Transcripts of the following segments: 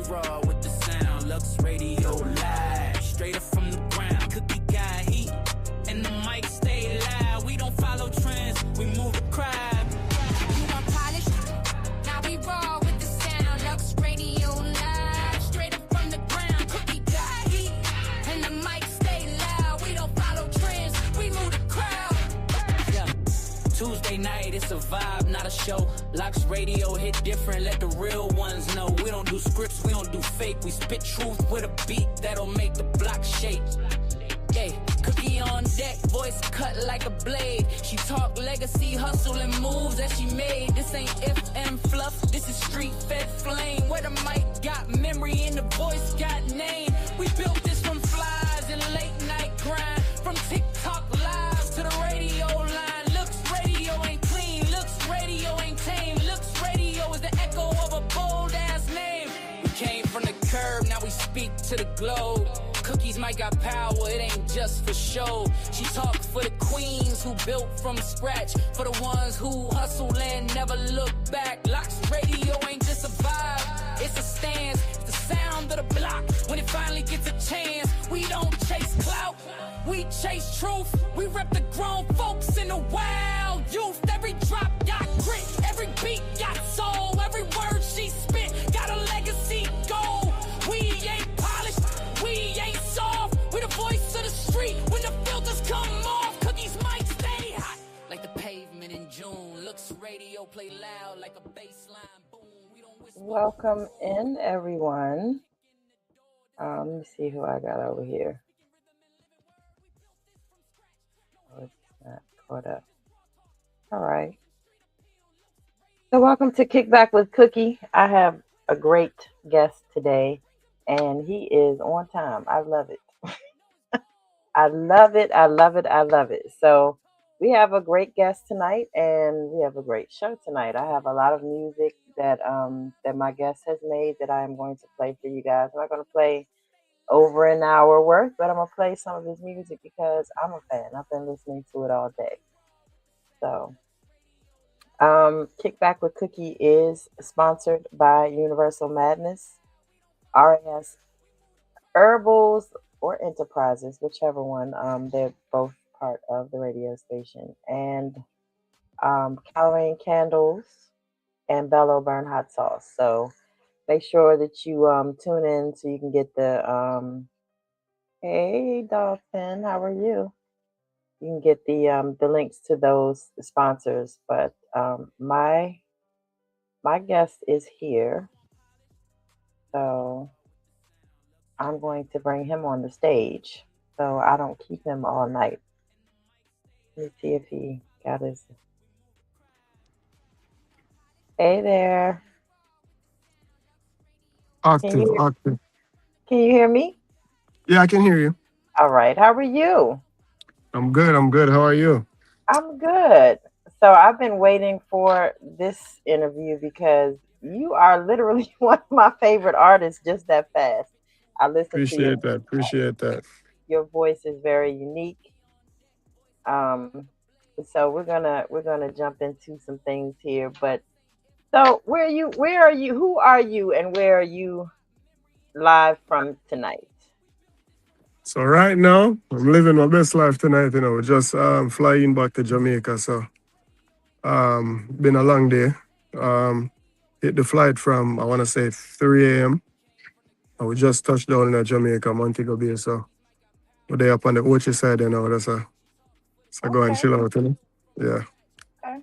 raw with the sound. Lux Radio live, straight up from the ground. Cookie got heat, and the mic stay loud. We don't follow trends, we move the crowd. You want polished? Now we raw with the sound. Lux Radio live, straight up from the ground. Cookie got heat, and the mic stay loud. We don't follow trends, we move the crowd. Yeah. Tuesday night, it's a vibe, not a show. Lux Radio hit different, let the real ones know. We don't do scripts, we don't do fake. We spit truth with a beat that'll make the block shake. Yeah, Cookie on deck, voice cut like a blade. She talk legacy, hustle and moves that she made. This ain't FM fluff, this is street fed flame. Where the mic got memory and the voice got name. We built this from flies and late night grind. From TikTok live to the radio line. Looks radio ain't clean, looks radio ain't tame. Looks radio is the echo of a bold ass name. We came from the curb, now we speak to the globe. Cookies might got power, it ain't just for show. She talk for the queens who built from scratch. For the ones who hustle and never look back. Lux Radio ain't just a vibe, it's a stance. It's the sound of the block when it finally gets a chance. We don't chase clout, we chase truth. We rep the grown folks in the wild youth. Every drop got grit, every beat got soul. Every word she spit got a legacy goal. We ain't polished, we ain't soft. We the voice of the street when the filters come off. Cookies might stay hot like the pavement in June. Looks radio play loud like a bass line boom. We don't whisper. Welcome in, everyone. Let me see who I got over here. Oh, it's not caught up. All right. So welcome to Kickback with Cookie. I have a great guest today, and he is on time. I love it. I love it. I love it. I love it. So we have a great guest tonight, and we have a great show tonight. I have a lot of music that my guest has made that I am going to play for you guys. I'm not going to play over an hour worth, but I'm going to play some of his music because I'm a fan. I've been listening to it all day. So Kickback with Cookie is sponsored by Universal Madness, RAS Herbals, or Enterprises, whichever one. They're both part of the radio station. And Colorane Candles and Bello Burn Hot Sauce. So make sure that you tune in so you can get the hey Dolphin, how are you? You can get the links to those sponsors. But my guest is here, so I'm going to bring him on the stage so I don't keep him all night. Let me see if he got his. Hey there. Active. Can you hear me? Yeah, I can hear you. All right. How are you? I'm good. How are you? I'm good. So I've been waiting for this interview because you are literally one of my favorite artists just that fast. I listen to you. Appreciate that. Your voice is very unique. So we're gonna jump into some things here. But so where are you? Who are you? And where are you live from tonight? So right now, I'm living my best life tonight. Just flying back to Jamaica. So been a long day. Hit the flight from I want to say 3 a.m. We just touched down in Jamaica, Montego Bay. So we're there up on the Ochi side, So go and chill out, Yeah. Okay.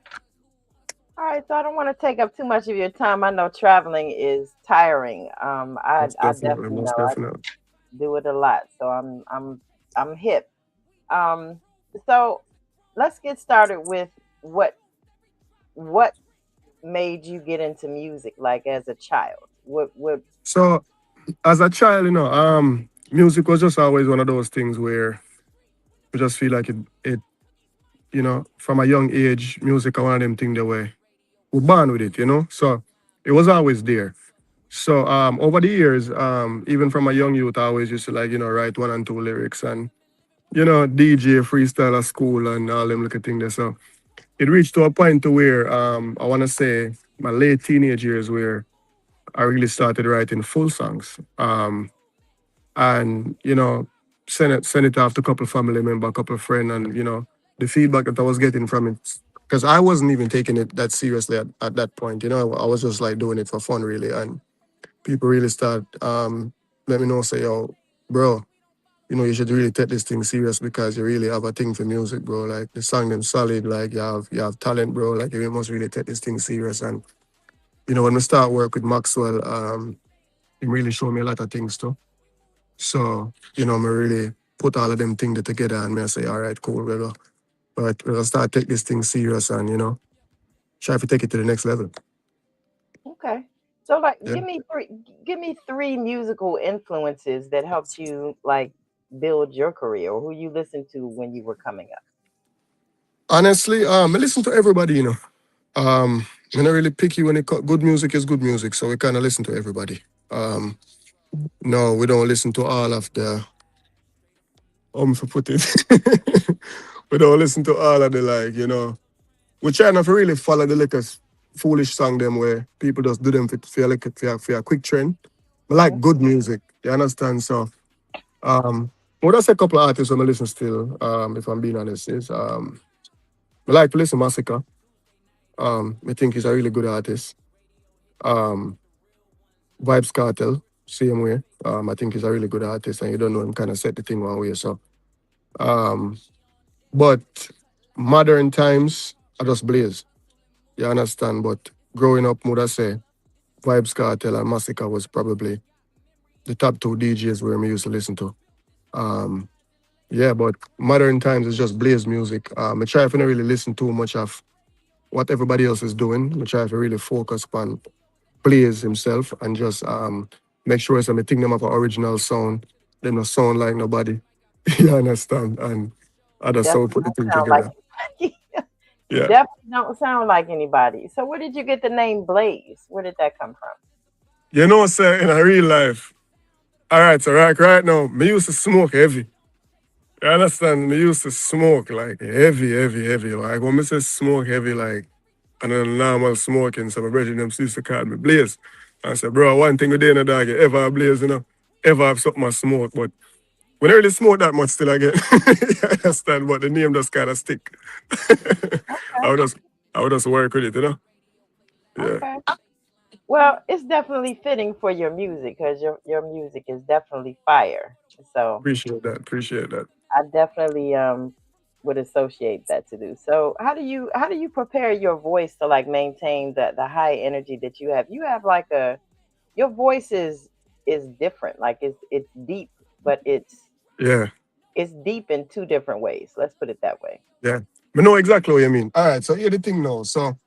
All right, so I don't want to take up too much of your time. I know traveling is tiring. I definitely know. I do it a lot, so I'm hip. So let's get started with what made you get into music, like as a child. What? So as a child, music was just always one of those things where I just feel like it from a young age, music are one of them things that we're born with it, So it was always there. So over the years, even from a young youth, I always used to write 1 and 2 lyrics and, DJ, freestyle at school and all them little things there. So it reached to a point to where I want to say my late teenage years where I really started writing full songs. And send it off to a couple family member, a couple friend, and the feedback that I was getting from it, because I wasn't even taking it that seriously at that point. I was just like doing it for fun, really, and people really start let me know, say, yo, bro, you should really take this thing serious because you really have a thing for music, bro. Like the song them solid, like you have talent, bro. Like you must really take this thing serious. And when we start work with Maxwell, he really showed me a lot of things too. So, me really put all of them things together and me I say, all right, cool, we're gonna start take this thing serious and, try to take it to the next level. Okay. So like Yeah. give me three musical influences that helped you like build your career or who you listened to when you were coming up. Honestly, I listen to everybody, I'm not really picky when good music is good music, so we kind of listen to everybody. Um, no, we don't listen to all of the, if I put it, we don't listen to all of the, like, we try not to really follow the like a foolish song them where people just do them for a quick trend. I Hmm. like good music, you understand? So, well, that's a couple of artists I'm listen still, if I'm being honest, is, I like to listen Massacre. I think he's a really good artist. Um, Vibes Cartel, same way. I think he's a really good artist, and you don't know him kind of set the thing one way. So, um, but modern times, I just Blaze. You understand? But growing up, would I say Vibes Cartel and Massacre was probably the top two DJs where I used to listen to. Um, yeah, but modern times is just Blaze music. I try to not really listen too much of what everybody else is doing. I try to really focus on Blaze himself and just make sure some think them have an original sound. They don't sound like nobody. You understand? And others so Definitely put the don't thing sound like together. anybody. You Yeah. definitely don't sound like anybody. So where did you get the name Blaze? Where did that come from? Sir, in a real life. All right, so right now, me used to smoke heavy. You understand? Me used to smoke like heavy, heavy, heavy. Like when me say smoke heavy, like and then normal smoking, so my brethren them used to call me Blaze. I said, bro, one thing we do in the dog, you ever have Blaze, ever have something I smoke, but we don't really smoke that much still again. You understand? But the name just kind of stick. I Okay. would just, I would just work with it. Yeah. Okay. Well, it's definitely fitting for your music because your music is definitely fire. So Appreciate that. Appreciate that. I definitely would associate that to do. So how do you prepare your voice to like maintain the high energy that you have? You have like a your voice is different. Like it's deep, but Yeah. it's deep in two different ways. Let's put it that way. Yeah. I know exactly what you mean. All right. So here the thing now. So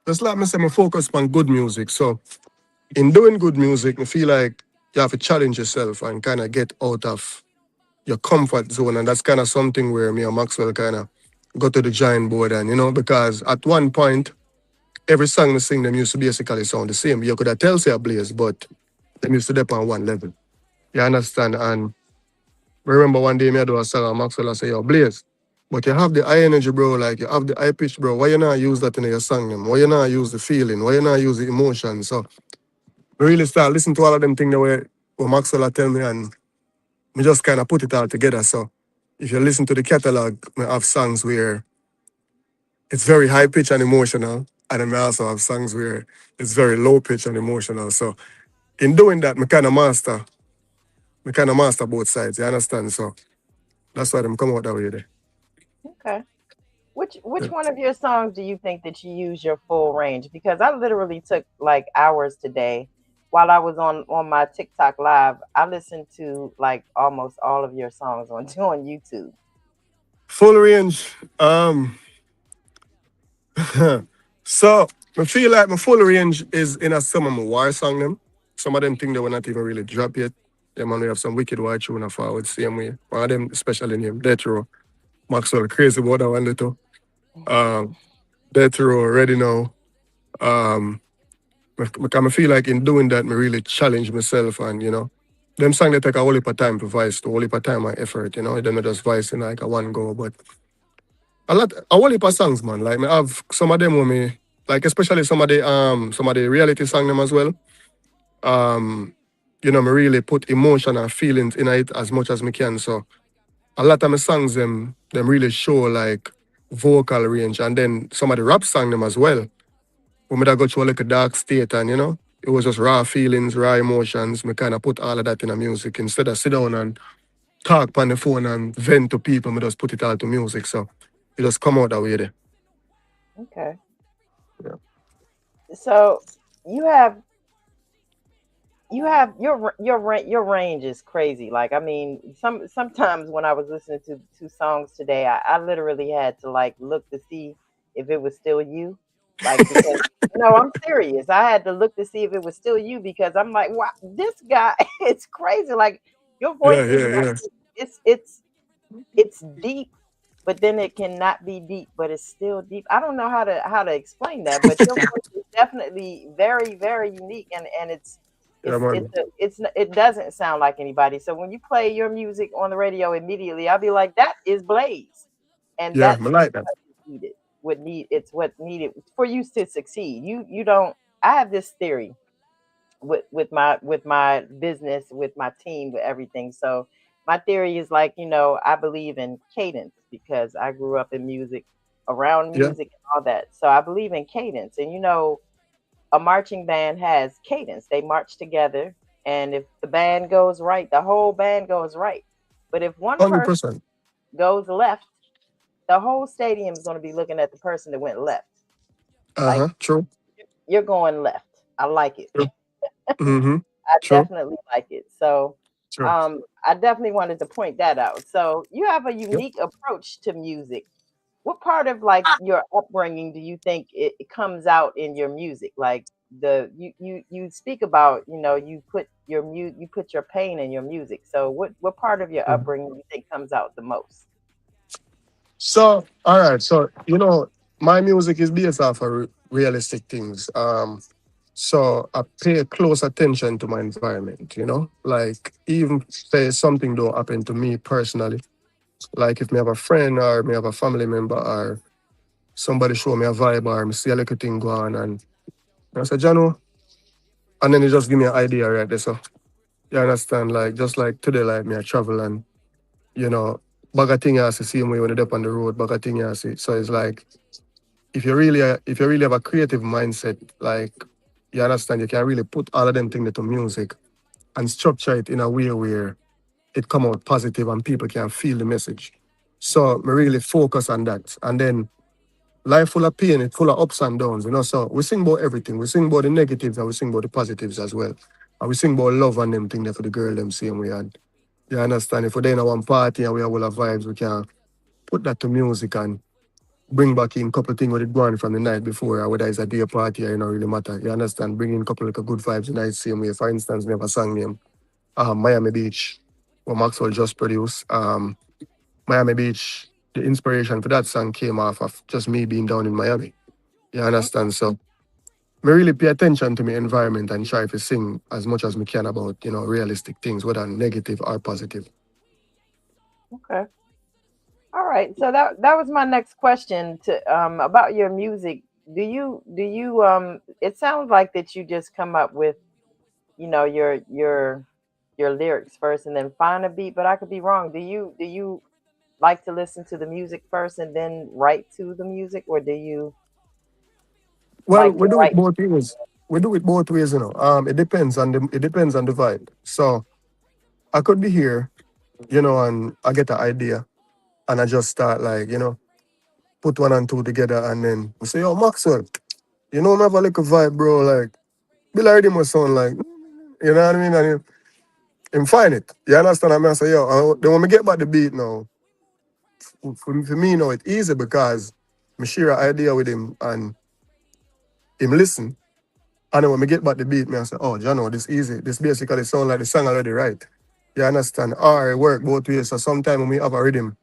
just like me say, I focus on good music. So in doing good music, I feel like you have to challenge yourself and kind of get out of your comfort zone. And that's kind of something where me and Maxwell kind of go to the giant board. And, because at one point, every song they sing, them used to basically sound the same. You could have tell say a Blaze, but them used to dip on one level. You understand? And remember one day me I do a song and Maxwell I say, yo, Blaze. But you have the high energy, bro. Like you have the high pitch, bro. Why you not use that in your song? Them? Why you not use the feeling? Why you not use the emotion? So we really start listening to all of them things the way what Maxwell tell me and me just kind of put it all together. So if you listen to the catalog, I have songs where it's very high pitch and emotional. And then I also have songs where it's very low pitch and emotional. So in doing that, me kind of master both sides. You understand? So that's why them come out that way there. Okay. Which Yeah. one of your songs do you think that you use your full range? Because I literally took like hours today while I was on my TikTok live. I listened to like almost all of your songs on on YouTube. Full range. So I feel like my full range is in a some of my war song them. Some of them think they were not even really drop yet. Yeah, man, we have some wicked war tune forward same way. One of them especially named Death Row. Maxwell crazy about that one little. Um, Death Row already now. Um, I feel like in doing that, me really challenge myself and them song they take a whole heap of time to voice, to a whole heap of time and effort. They're not just voicing like a one go, but a whole heap of songs, man. Like me have some of them with me, like especially some of the reality song them as well. um, me really put emotion and feelings in it as much as me can. So a lot of my songs them really show like vocal range, and then some of the rap song them as well. When me da go through like a dark state, and it was just raw feelings, raw emotions. Me kind of put all of that in a music instead of sit down and talk on the phone and vent to people. Me just put it all to music, so it just come out that way there. Okay. Yeah, So you have your range is crazy. Like, I mean, sometimes when I was listening to songs today, I literally had to like look to see if it was still you, like, because no, I'm serious. I had to look to see if it was still you because I'm like, wow, this guy it's crazy. Like, your yeah, voice is yeah, like yeah. it's deep, but then it cannot be deep, but it's still deep. I don't know how to explain that, but your voice is definitely very very unique, and Yeah, man. it doesn't sound like anybody. So when you play your music on the radio immediately, I'll be like, that is Blaze, and Yeah, that's I like that. what is needed. It's what needed for you to succeed. You don't. I have this theory with my business, with my team, with everything. So my theory is like, I believe in cadence because I grew up in music, around Yeah, music and all that. So I believe in cadence. And a marching band has cadence. They march together, and if the band goes right, the whole band goes right. But if one person 100%. goes left, the whole stadium is going to be looking at the person that went left. Uh Like, huh. True. you're going left. I like it. True. Mm-hmm. I True. definitely like it. So, True. I definitely wanted to point that out. So, you have a Yep. unique approach to music. What part of like your upbringing do you think it comes out in your music? Like, you speak about, you put your pain in your music. So, what part of your Mhm. upbringing you think comes out the most? So, all right. So, my music is based off of realistic things. So I pay close attention to my environment. Like even say something don't happen to me personally. Like if me have a friend or me have a family member or somebody show me a vibe or me see a little thing go on, and I say, Jano, and then it just give me an idea right there. So you understand, like just like today, like me I travel and you know, bag of thing I see same way when you're up on the road, bag of thing I see. So it's like if you really have a creative mindset, like you understand, you can really put all of them things into music and structure it in a way where it come out positive and people can feel the message. So Hmm. me really focus on that. And then life full of pain, it's full of ups and downs. So we sing about everything. We sing about the negatives and we sing about the positives as well. And we sing about love and them thing there for the girl them same way. And you understand, if we're there in one party and we have all the vibes, we can put that to music and bring back in a couple of things with it going from the night before, or whether it's a day party or it don't really matter. You understand? Bring in a couple of good vibes the night same way. For instance, we have a song named Miami Beach, what Maxwell just produced. Miami Beach, the inspiration for that song came off of just me being down in Miami. You understand? So me really pay attention to my environment and try to sing as much as me can about, realistic things, whether negative or positive. Okay. All right. So that was my next question to about your music. Do you it sounds like that you just come up with, your lyrics first and then find a beat, but I could be wrong. Do you like to listen to the music first and then write to the music, or do you Well, like to we do it write? both ways. We do it both ways. It depends on the vibe. So I could be here, and I get an idea and I just start like, put one and two together and then we say, yo, Maxwell, I have a little vibe, bro. Like, Bill already must sound like, you know what I mean? And him find it. You understand? I mean, I say, yo, then when we get back the beat now, for me now, it's easy because me share an idea with him and him listen. And then when we get back the beat, me I say, oh, Jano, this easy. This basically sound like the song already right. You understand? Or it work both ways. So sometimes when we have a rhythm,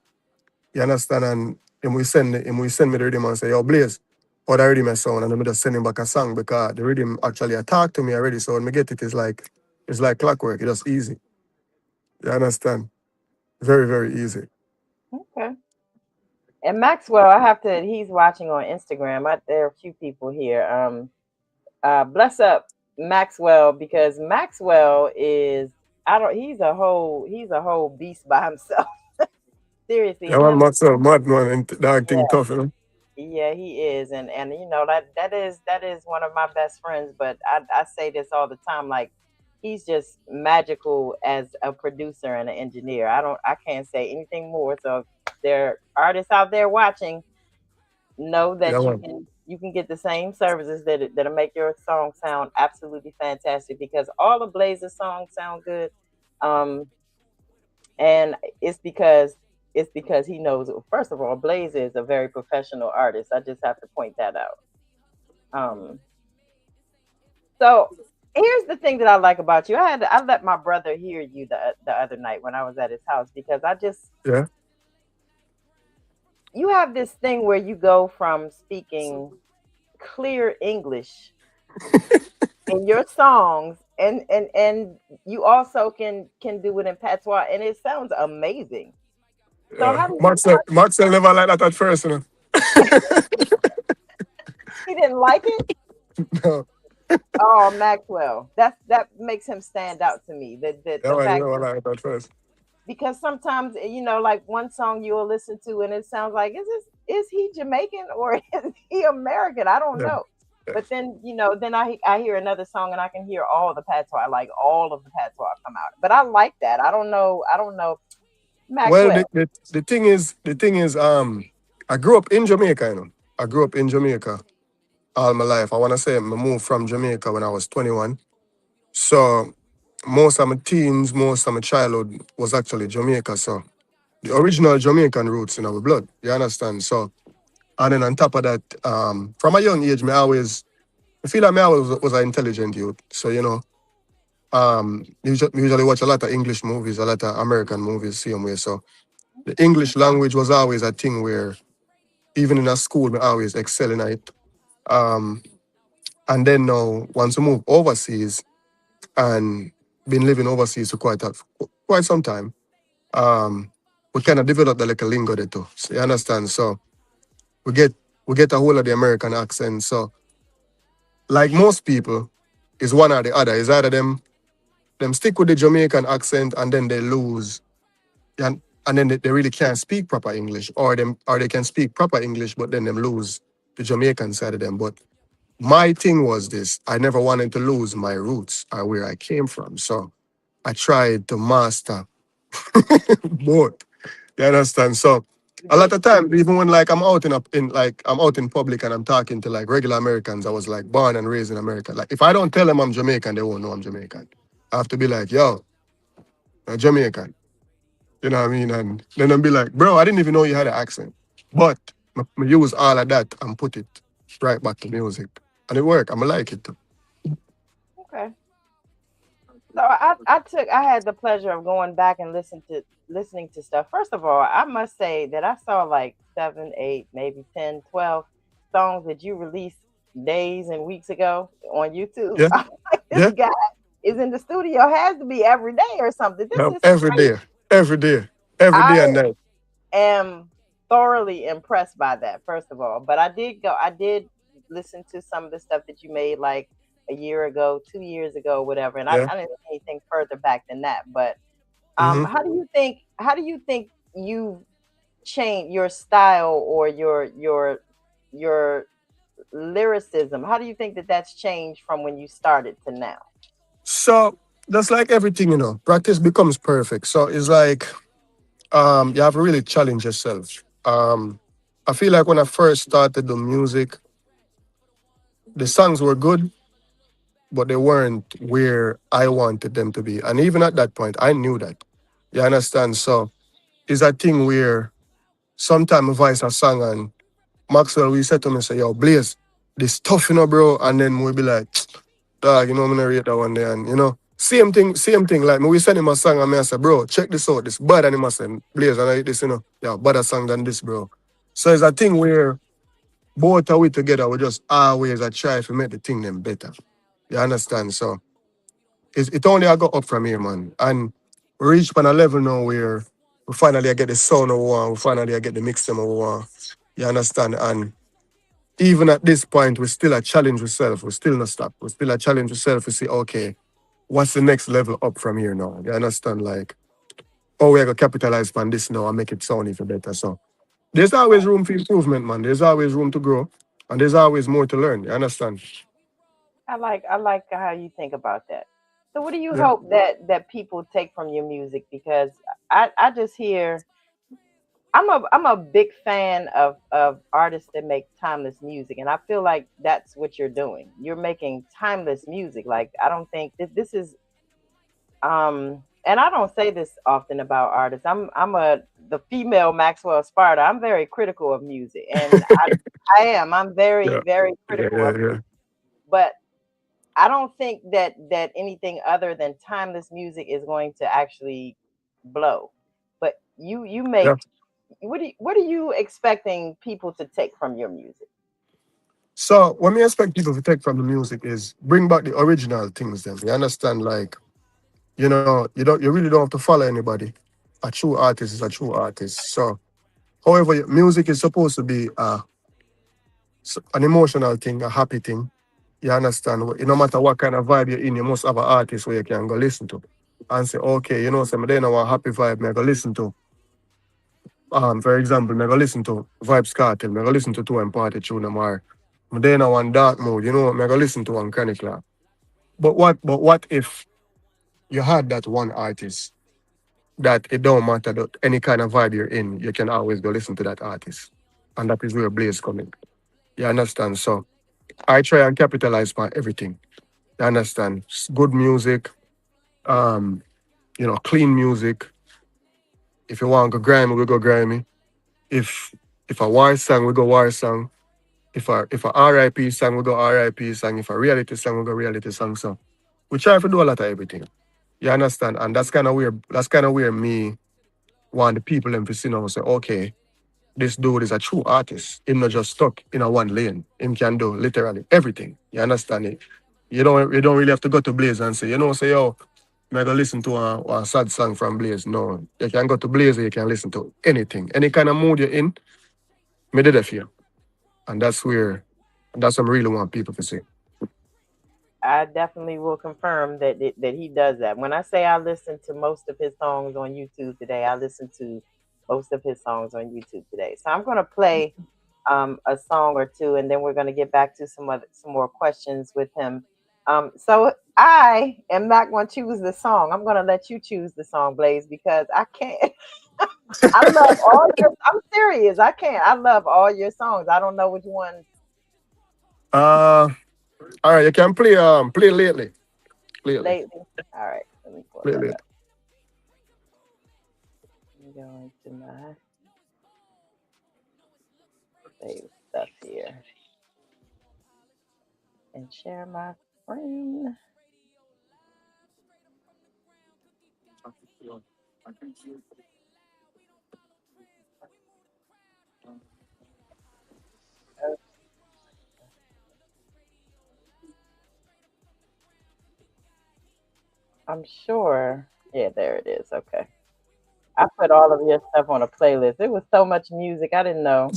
you understand? And we send me the rhythm and say, yo, Blaze, or the rhythm is sound, and then we just send him back a song because the rhythm actually attack to me already. So when we get it, it's like clockwork. It's just easy. You understand? Very, very easy. Okay. And Maxwell, I have to. He's watching on Instagram. There are a few people here. Bless up. Maxwell, because Maxwell is, I don't, he's a whole beast by himself. Seriously, Yeah, man, him. Maxwell, mad man, and that thing Yeah, tough, you know. yeah, he is, and you know that is one of my best friends. But I say this all the time, like he's just magical as a producer and an engineer. I can't say anything more. So if there are artists out there watching, know Yeah, that you man. can get the same services that'll make your song sound absolutely fantastic, because all of Blaze's songs sound good. Um, and it's because he knows. First of all, Blaze is a very professional artist. I just have to point that out. Um, so here's the thing that I like about you. I let my brother hear you the other night when I was at his house, because Yeah. you have this thing where you go from speaking clear English in your songs, and you also can do it in patois, and it sounds amazing. So Yeah. Maxwell never like that at first, you know. he didn't like it? No. Oh, Maxwell. That makes him stand out to me. Yeah, The man, he fact never that, like it at first. because sometimes, like one song you'll listen to and it sounds like, is he Jamaican or is he American? I don't Yeah. know. Yeah. But then, then I hear another song and I can hear all the patois, like all of the patois come out. But I like that. I don't know. Well, Maxwell. the thing is, I grew up in Jamaica, you know. I grew up in Jamaica all my life. I want to say I moved from Jamaica when I was 21. So most of my teens, most of my childhood was actually Jamaica. So the original Jamaican roots in our blood. You understand? So, and then on top of that, from a young age, I feel like I always was an intelligent youth. So, me usually watch a lot of English movies, a lot of American movies, same way. So the English language was always a thing where even in a school, I always excel in it. Um, and then now, once we move overseas and been living overseas for quite some time, um, we kind of developed the like a lingo there too. So you understand? So we get we get a whole of the American accent. So like most people, is one or the other. Is either them stick with the Jamaican accent and then they lose, and then they really can't speak proper English, or they can speak proper English but then them lose the Jamaican side of them. But my thing was this: I never wanted to lose my roots or where I came from. So I tried to master both. You understand? So You a lot did. of time, even when like I'm out in public and I'm talking to like regular Americans, I was like born and raised in America. Like if I don't tell them I'm Jamaican, they won't know I'm Jamaican. I have to be like, yo, I'm Jamaican. You know what I mean? And then I'll be like, bro, I didn't even know you had an accent. But I use all of that and put it right back to music. And it worked. I'm like it too. Okay. So I had the pleasure of going back and listening to stuff. First of all, I must say that I saw like 7, 8, maybe 10, 12 songs that you released days and weeks ago on YouTube. Yeah, I'm like, this yeah. guy is in the studio, has to be every day or something. This is Every crazy. day, every day, every I day and night. am thoroughly impressed by that, first of all. But I did listen to some of the stuff that you made like a year ago, 2 years ago, whatever. And Yeah. I didn't see anything further back than that. But Hmm. how do you think you change your style or your lyricism? How do you think that that's changed from when you started to now? So that's like everything, practice becomes perfect. So it's like you have to really challenge yourself. I feel like when I first started the music, the songs were good, but they weren't where I wanted them to be. And even at that point, I knew that. You understand? So it's a thing where sometimes I voice a song and Maxwell, we said to me, say, yo, Blaze, this tough, bro. And then we'll be like, dog, I'm gonna rate that one there. And same thing. Like me, we send him a song and me I say, bro, check this out, this bad, and him I say, Blaze, and I hate this, yeah, better song than this, bro. So it's a thing where both are we together, we just always a try to make the thing them better. You understand? So it only I got up from here, man. And we reached on a level now where we finally I get the sound we want, we finally I get the mix them we want. You understand? And even at this point, we still a challenge ourselves. We still not stop. We still a challenge ourselves to see, okay, what's the next level up from here now? You understand? Like, oh, we're gonna capitalize on this now and make it sound even better. So there's always room for improvement, man. There's always room to grow. And there's always more to learn. You understand? I like how you think about that. So what do you Yeah. hope that people take from your music? Because I just hear I'm a big fan of artists that make timeless music, and I feel like that's what you're doing. You're making timeless music. Like I don't think this is and I don't say this often about artists. I'm the female Maxwell Sparta. I'm very critical of music, and I am. I'm very Yeah. very Yeah, critical yeah, of yeah. music. But I don't think that anything other than timeless music is going to actually blow. But you Yeah. make what are you expecting people to take from your music? So what we expect people to take from the music is bring back the original things then. You understand? Like, you really don't have to follow anybody. A true artist is a true artist. So however, music is supposed to be an emotional thing, a happy thing. You understand? No matter what kind of vibe you're in, you must have an artist where you can go listen to. And say, okay, some then I want happy vibe, I go listen to. For example, I go listen to Vibes Cartel, I go listen to Two and Party Tune Mar. Then I want dark mode, I go listen to one Chronic Club. But what if you had that one artist that it don't matter that any kind of vibe you're in, you can always go listen to that artist. And that is where Blaze coming. You understand? So I try and capitalize on everything. You understand? Good music, um, clean music. If you want to go grimy, we go grimy. If if a war song, we go war song. If a RIP song, we go RIP song. If a reality song, we go reality song. So we try to do a lot of everything. You understand? And that's kind of weird. That's kind of where me want the people them to see now say, okay, this dude is a true artist. Him not just stuck in a one lane. Him can do literally everything. You understand it? You don't really have to go to Blaze and say, say, yo, I go listen to a sad song from Blaze. No. You can go to Blaze, you can listen to anything. Any kind of mood you're in, me did it for you. And that's what I really want people to see. I definitely will confirm that he does that. When I say I listen to most of his songs on YouTube today, I listen to most of his songs on YouTube today. So I'm going to play a song or two, and then we're going to get back to some more questions with him. So I am not going to choose the song. I'm going to let you choose the song, Blaze, because I can't. I love all your. I'm serious. I can't. I love all your songs. I don't know which one Uh all right, you can play lately. Lately. lately. All right, let me pull Play that lately. up. I'm going to my save stuff here and share my screen. Uh, I'm sure. Yeah, there it is. Okay. I put all of your stuff on a playlist. It was so much music. I didn't know.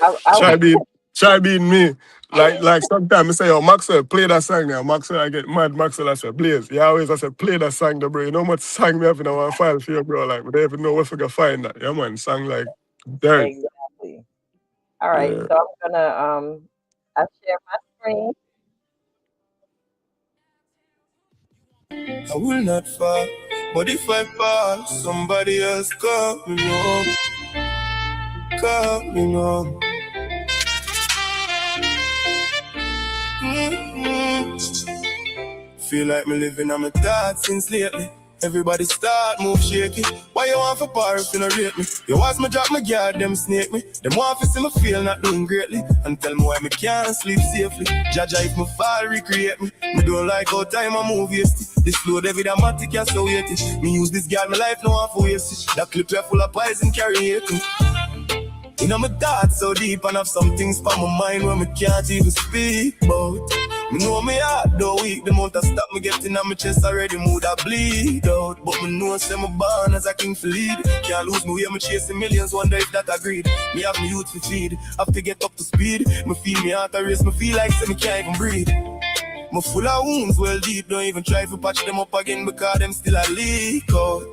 I Try being try being me. Like sometimes I say, oh Maxwell, play that song now. Maxwell, I get mad. Maxwell, I say, Blaze. Yeah, always I say, play that song, though, bro. You know how much song me have in our file for you, bro. Like, we don't even know where we can find that. Yeah, man. Song like dirt. exactly. All right. Yeah. So I'm gonna I share my screen. I will not fall, but if I fall, somebody else coming home. Feel like me living on my thoughts since lately. Everybody start move shaky. Why you want for power if you not rate me? You watch me drop my guard, them snake me. Them want to see me feel not doing greatly. And tell me why me can't sleep safely. Jaja if me fall, recreate me. Me don't like how time I move yesterday. This load every dramatic, yeah, so weighty. Me use this guard, my life no one for waste it. That clip are full of poison, carry it. You know my thoughts so deep and have some things for my mind where me can't even speak about. Me know me heart though weak, the amount of stop me getting on my chest already mood I bleed out. But me know say me born as a king for lead. Can't lose me way me chasing millions, wonder if that agreed. Me have me youth to feed, have to get up to speed. Me feel me heart a race, me feel like say me can't even breathe. Me full of wounds well deep, don't even try to patch them up again because them still a leak out.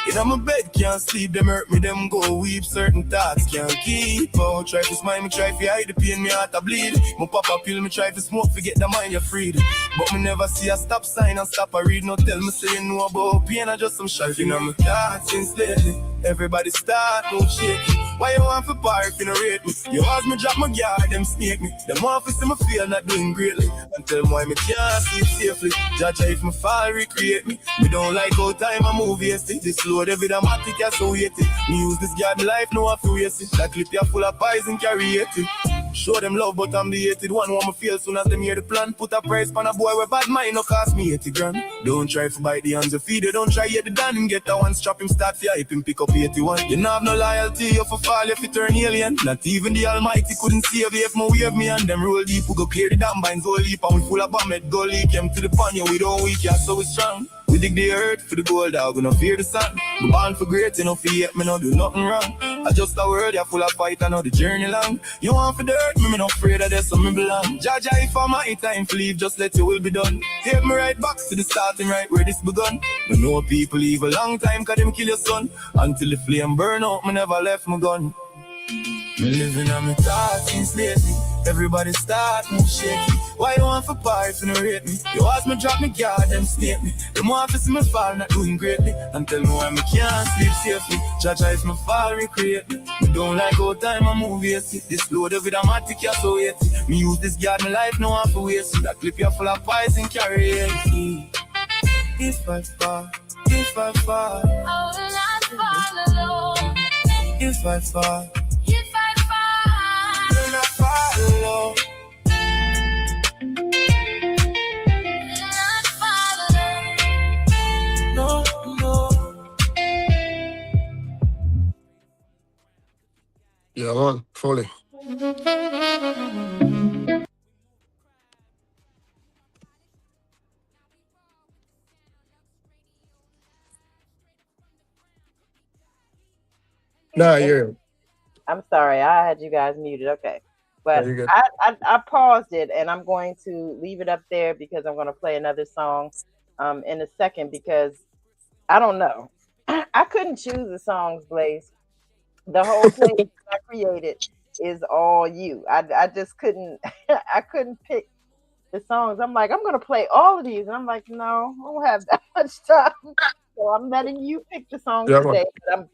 In my bed can't sleep, them hurt me, them go weep. Certain thoughts can't keep out. Try to smile, me try to hide the pain, me heart a bleed. Me pop a pill, me try to smoke, forget the mind you're freed. But me never see a stop sign and stop a read. No tell me say you know about pain, I just some shit in my thoughts since lately. Everybody start move shaky. Why you want for park if you no rate me? You ask me drop my guard, them snake me. Them office in my feel not doing greatly. And tell me why me can't sleep safely. Judge if me fall recreate me. Me don't like how time I move hasty. This load every dramatic I so weighty. Me use this garden life, no I feel waste it. That clip ya full of poison carry it. Show them love, but I'm the hated one. Want me feel soon as them hear the plan. Put a price on a boy with bad mind, no cost me 80 grand. Don't try to buy the hands of feed it. Don't try yet the dan him get a one strap him start for hype him pick up 81. You know have no loyalty, you for fall if you turn alien. Not even the Almighty couldn't save you if my wave me and them roll deep. We go clear the dam binds all leap and we full of bomb it go leak him to the pan. Yeah, we don't weak, yeah, so we strong. We dig the earth for the gold dog, we no fear the sun. We born for great, you know fear me no do nothing wrong. I just a word, you're full of fight, I know the journey long. You want for the earth, me no afraid of this, so me belong. Jaja, if I'm my time to leave, just let your will be done. Take me right back to the starting right where this begun. Me know people leave a long time, cause them kill your son. Until the flame burn out, me never left my gun. Me living on my thoughts since lately. Everybody start move shaky. Why you want for part if you no rate me? You ask me drop me guard, them snake me. Them want to see me fall, not doing greatly. And tell me why me can't sleep safely. Jaja if me fall, recreate me. Me don't like how time I move hasty. This load of it dramatic, you're so weighty. Me use this guard, my life no one for waste. That clip you're full of poison, carry it. If I fall, if I fall, I will not fall alone. If I fall, if I fall, will not fall alone. Will not fall alone. No, no. Yeah, man, fully. Nah, And yeah. I'm sorry, I had you guys muted. Okay. Yeah, But you get. I paused it and I'm going to leave it up there because I'm going to play another song in a second because I don't know. I couldn't choose the songs, Blaze. The whole playlist I created is all you. I just couldn't I couldn't pick the songs. I'm like, I'm gonna play all of these. And I'm like, no, I don't have that much time. So I'm letting you pick the songs Yeah, man. today. But I'm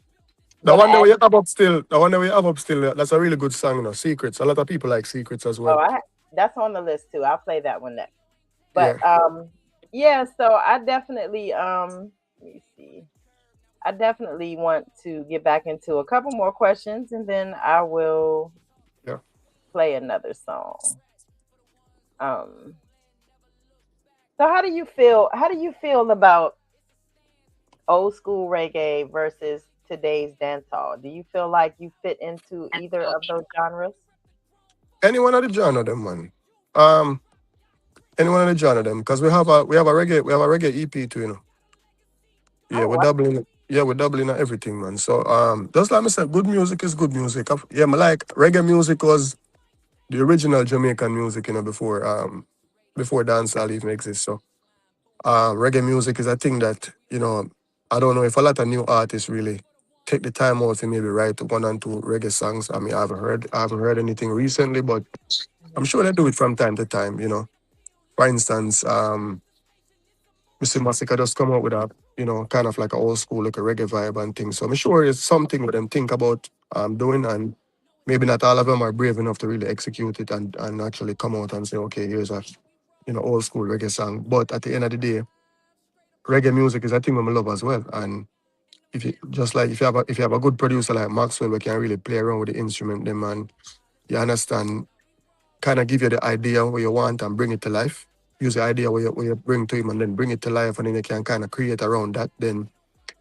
The gonna one that add we have up still, the one that we have up still, that's a really good song, Secrets. A lot of people like Secrets as oh well. that's on the list too. I'll play that one next. But Yeah. yeah, so I definitely let me see. I definitely want to get back into a couple more questions and then I will Yeah. play another song. Um so how do you feel about old school reggae versus today's dancehall? Do you feel like you fit into either of those genres? Any one of the genre them, man. Um, any one of the genre them, because we have a reggae EP too, Yeah, Oh we're wow. doubling. Yeah, we're doubling on everything, man. So just like I said, good music is good music. Yeah, I like reggae music was the original Jamaican music, before dancehall even exists. So reggae music is a thing that I don't know if a lot of new artists really take the time out to maybe write one and two reggae songs. I mean, I haven't heard anything recently, but I'm Mhm. sure they do it from time to time. For instance, Mr. Massacre just come out with a kind of like a old school like a reggae vibe and things. So I'm sure it's something that them think about doing, and maybe not all of them are brave enough to really execute it and actually come out and say, okay, here's a old school reggae song. But at the end of the day, reggae music is a thing I love as well. And if you just like if you have a good producer like Maxwell, we can really play around with the instrument, them and you understand, kind of give you the idea what you want and bring it to life. Use the idea where you bring to him and then bring it to life, and then you can kind of create around that. Then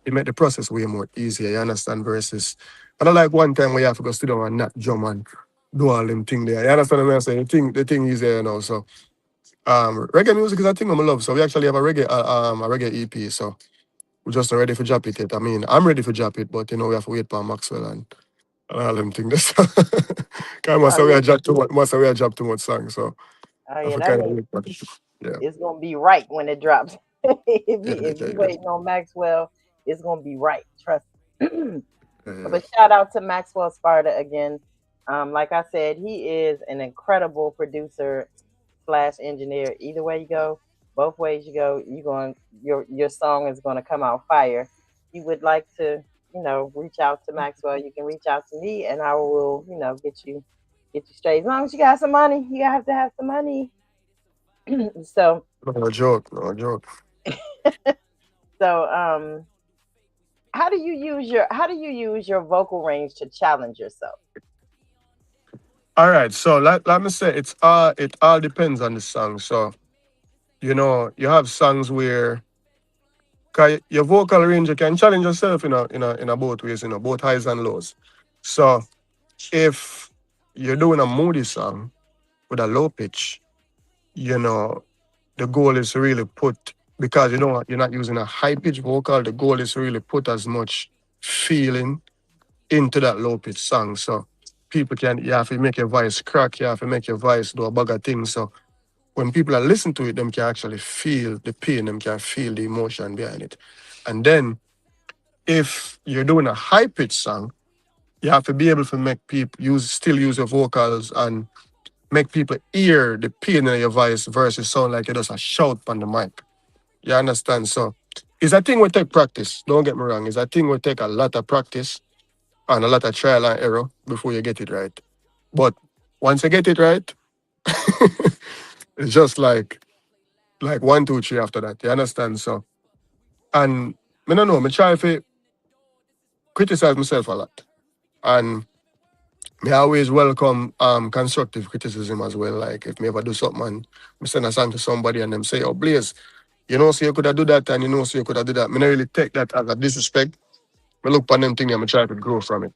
it make the process way more easier. You understand? Versus, and I like one time where you have to go sit down and not drum and do all them thing there. You understand what I'm saying? The thing is there now. So Reggae music is a thing I'm love. So we actually have a reggae EP. So we're just not ready for drop it yet. I mean, I'm ready for drop it, but you know we have to wait for Maxwell and all them things. Cause Oh must we yeah, have dropped too much, must we have dropped too much songs. So oh I yeah. have That kind of means wait for it. Yeah, it's gonna be right when it drops. yeah, If yeah, you yeah, waiting on Maxwell, it's gonna be right. Trust me. yeah, yeah. But shout out to Maxwell Sparta again. Like I said, he is an incredible producer slash engineer. Either way you go, both ways you go, you going your song is gonna come out fire. You would like to, reach out to Maxwell, you can reach out to me and I will, get you straight. As long as you got some money, you have to have some money. so No joke, no joke. so how do you use your vocal range to challenge yourself? All right, so let me say it all depends on the song. So you know you have songs where 'cause your vocal range you can challenge yourself in a both ways, both highs and lows. So if you're doing a moody song with a low pitch, you know the goal is to really put, because you're not using a high pitch vocal. The goal is to really put as much feeling into that low pitch song. So you have to make your voice crack, you have to make your voice do a bag of things. So when people are listening to it, them can actually feel the pain, them can feel the emotion behind it. And then if you're doing a high pitch song, you have to be able to make people use your vocals and make people hear the pain in your voice versus sound like you just a shout on the mic. You understand? So it's a thing we take practice. Don't get me wrong. It's a thing we take a lot of practice and a lot of trial and error before you get it right. But once you get it right, it's just like one, two, three after that. You understand? So and I don't know, I try to criticize myself a lot. And me always welcome constructive criticism as well. Like if me ever do something and me send a song to somebody and them say, oh Blaze, so you could have do that and so you could have do that. Me not really take that as a disrespect. Me look upon them thing and me try to grow from it.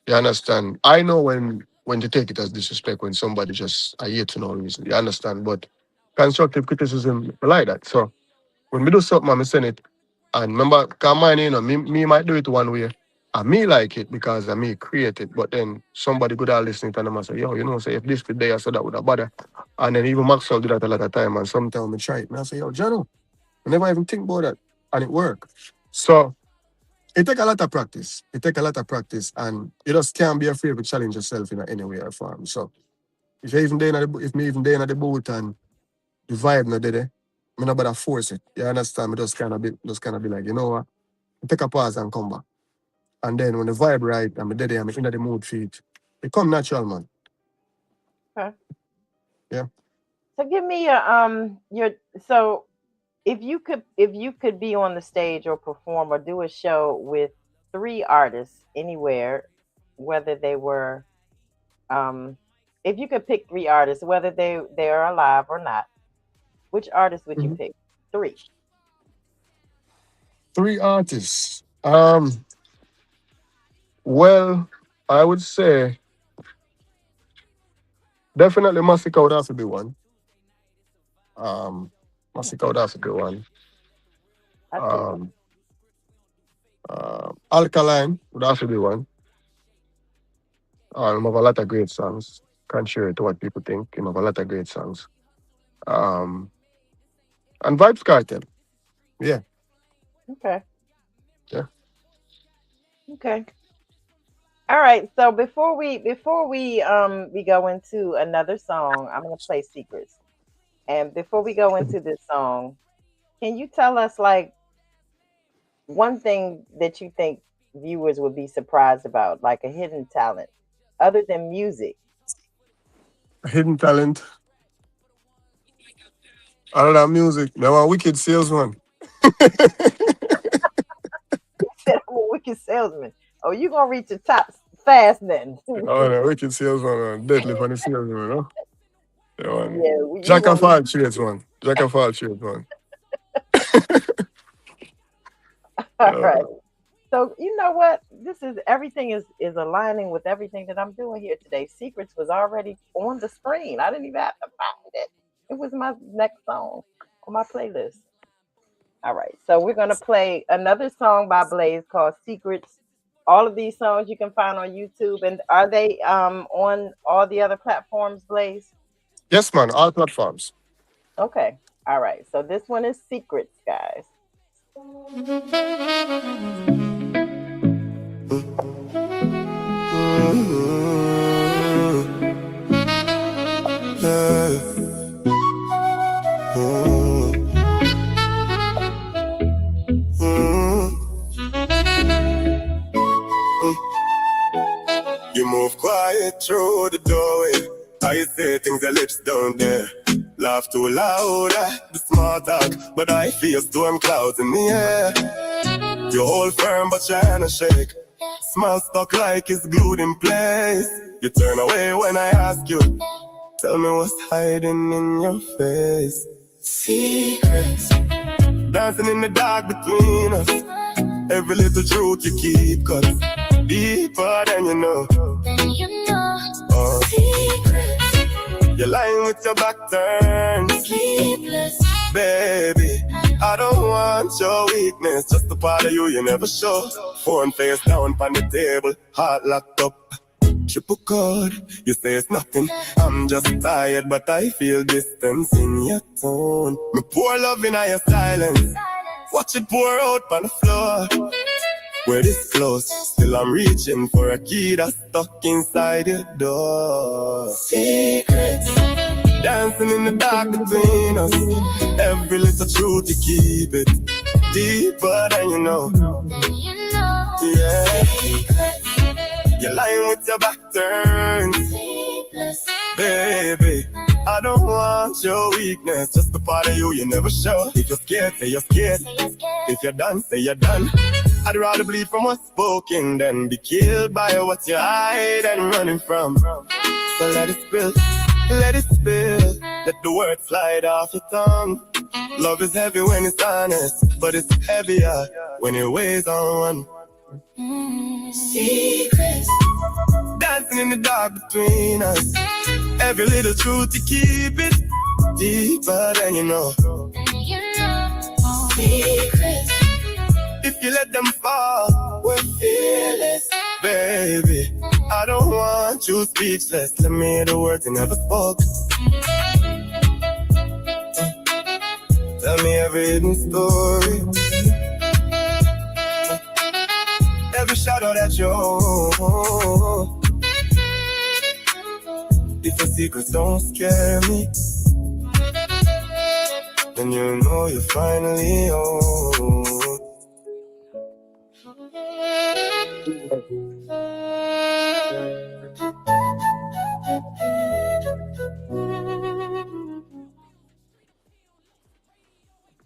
You understand? I know when to take it as disrespect when somebody just I hate for no reason. You understand? But constructive criticism I like that. So when me do something and me send it, and remember, cause mine, me might do it one way. And me like it because I me create it, but then somebody good at listening to them and say, yo, say if this could there, so that would have bother. And then even Maxwell do that a lot of time, and sometimes I try it. And I say, yo, Jano, I never even think about that. And it work. So it take a lot of practice. It take a lot of practice, and you just can't be afraid to challenge yourself in any way or form. So if me even there in the boot and the vibe not there, me not better force it. You understand? Me just kind of be like, you know what? Take a pause and come back. And then when the vibe right, I'm there, I'm in the mood for it. It come natural, man. Okay. Yeah. So give me your so if you could be on the stage or perform or do a show with three artists anywhere, whether they were if you could pick three artists, whether they are alive or not, which artist would you Mhm. pick? Three. Three artists. Well, I would say definitely Masika would have to be one. Um, Masika would have to be one. I see that. Um, Alkaline would have to be one. Have a lot of great songs. Contrary to what people think, have a lot of great songs. Um, and Vibes Cartel. Yeah, Okay. yeah. Okay. All right. So before we go into another song, I'm gonna play Secrets. And before we go into this song, can you tell us like one thing that you think viewers would be surprised about, like a hidden talent, other than music? Hidden talent. Other than music, now a wicked salesman. He said I'm a wicked salesman. Oh, you gonna reach the top fast then? Oh, no, wicked salesman, man. Deadly funny salesman, no? Yeah, man. Yeah, you Jack gonna of reach. all trades, man. Jack of all trades, man. All right. Uh, So you know what? This is everything is aligning with everything that I'm doing here today. Secrets was already on the screen. I didn't even have to find it. It was my next song on my playlist. All right, so we're gonna play another song by Blaze called "Secrets." All of these songs you can find on YouTube, and are they on all the other platforms, Blaze? Yes, man. All platforms. Okay, all right. So this one is "Secrets," guys. Yeah. Mm, mm, mm. You move quiet through the doorway. I say things your lips don't dare. Laugh too loud at the small talk, but I feel storm clouds in the air. You hold firm but trying to shake. Smile stuck like it's glued in place. You turn away when I ask you. Tell me what's hiding in your face. Secrets dancing in the dark between us. Every little truth you keep cuts deeper than you know. Secrets. You're lying with your back turned. Sleepless. Baby, I don't want your weakness. Just a part of you never show. Phone face down on the table. Heart locked up. Triple code, you say it's nothing. I'm just tired, but I feel distance in your tone. Me pour love in your silence. Watch it pour out on the floor. We're this close, still I'm reaching for a key that's stuck inside your door. Secrets, dancing in the dark between us. Every little truth you keep it deeper than you know. Yeah. You're lying with your back turned. Baby, I don't want your weakness. Just a part of you never show. If you're scared, say you're scared. If you're done, say you're done. I'd rather bleed from what's spoken than be killed by what you hide and running from. So let it spill, let it spill. Let the words slide off your tongue. Love is heavy when it's honest, but it's heavier when it weighs on one. Secrets dancing in the dark between us. Every little truth you keep it deeper than you know. Secrets, if you let them fall, we're fearless. Baby, I don't want you speechless. Let me hear the words you never spoke. Tell me every hidden story, every shadow that you hold. If your secrets don't scare me, then you know you're finally home.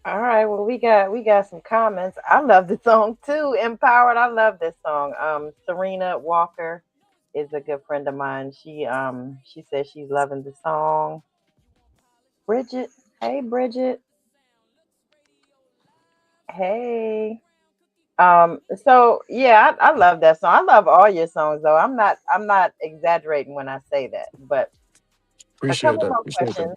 All right, well we got some comments. I love the song too. Empowered. I love this song. Serena Walker is a good friend of mine. She says she's loving the song. Bridget, hey Bridget, hey. So yeah, I love that song. I love all your songs though. I'm not exaggerating when I say that. But a Appreciate couple that. more Appreciate that. questions,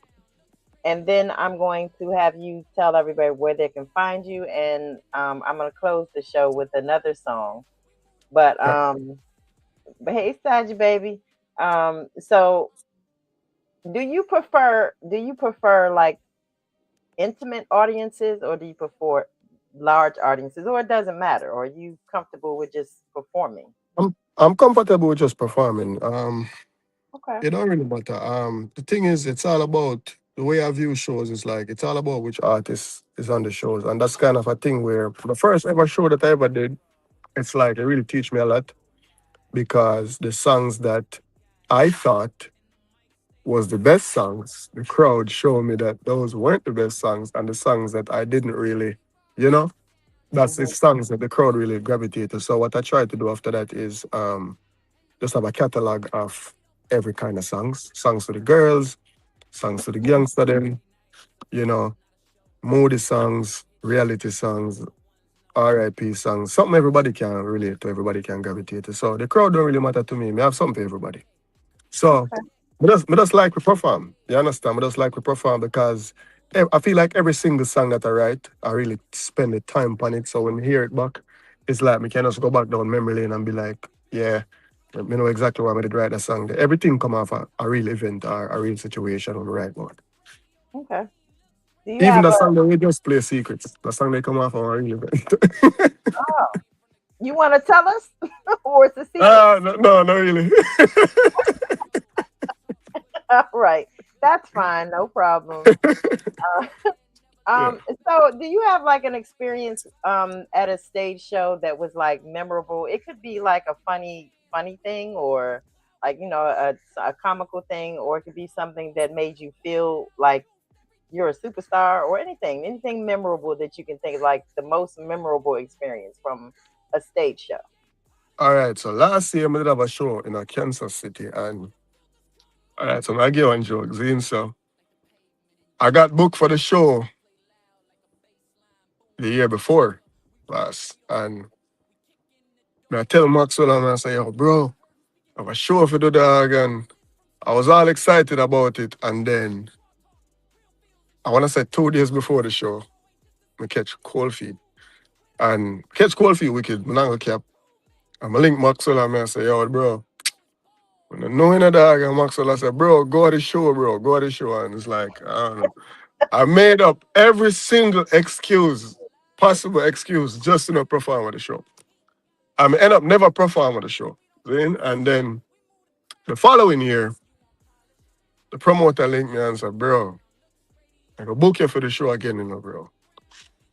and then I'm going to have you tell everybody where they can find you, and I'm gonna close the show with another song. But Yep. hey, Saji baby. So do you prefer like intimate audiences, or do you prefer large audiences, or it doesn't matter, or are you comfortable with just performing? I'm comfortable with just performing. Okay. It don't really matter. The thing is, it's all about the way I view shows. Is like it's all about which artist is on the shows, and that's kind of a thing where the first ever show that I ever did, it's like it really teach me a lot because the songs that I thought was the best songs, the crowd showed me that those weren't the best songs, and the songs that I didn't really, you know, that's the Hmm. songs that the crowd really gravitated. So what I try to do after that is just have a catalog of every kind of songs, songs to the girls, songs to the youngster them, you know, moody songs, reality songs, R.I.P. songs, something everybody can relate to, everybody can gravitate to. So the crowd don't really matter to me. I have something for everybody. So Okay. Me just like we perform. You understand? Me just like we perform because I feel like every single song that I write, I really spend the time on it. So when I hear it back, it's like me can just go back down memory lane and be like, yeah, me know exactly why I did write that song. Everything come off a real event or a real situation on the right board. Okay. Do you Even have the a? song that we just play secrets, the song they come off on a real event. Oh, you want to tell us, or it's a secret? No, no, not really. All right, that's fine, no problem. Uh, Yeah. so do you have like an experience at a stage show that was like memorable? It could be like a funny thing, or like a comical thing, or it could be something that made you feel like you're a superstar, or anything memorable that you can think of, like the most memorable experience from a stage show. All right. So last year, I did have a show in a Kansas City, and all right, so I give one joke. Zine, so I got booked for the show the year before last, and I tell Maxwell and I say, "Yo, bro, I have a show for the dog," and I was all excited about it, and then I want to say 2 days before the show, I catch cold feet, and catch cold feet wicked. I not gonna cap. I'm a link Maxwell and I say, "Yo, bro." When I know in a dog and Maxwell, I said, "Bro, go to the show, bro, go to the show," and it's like I don't know. I made up every single excuse, possible excuse, just to not perform at the show. I end up never perform at the show. And then the following year, the promoter linked me and said, "Bro, I go book you for the show again, bro.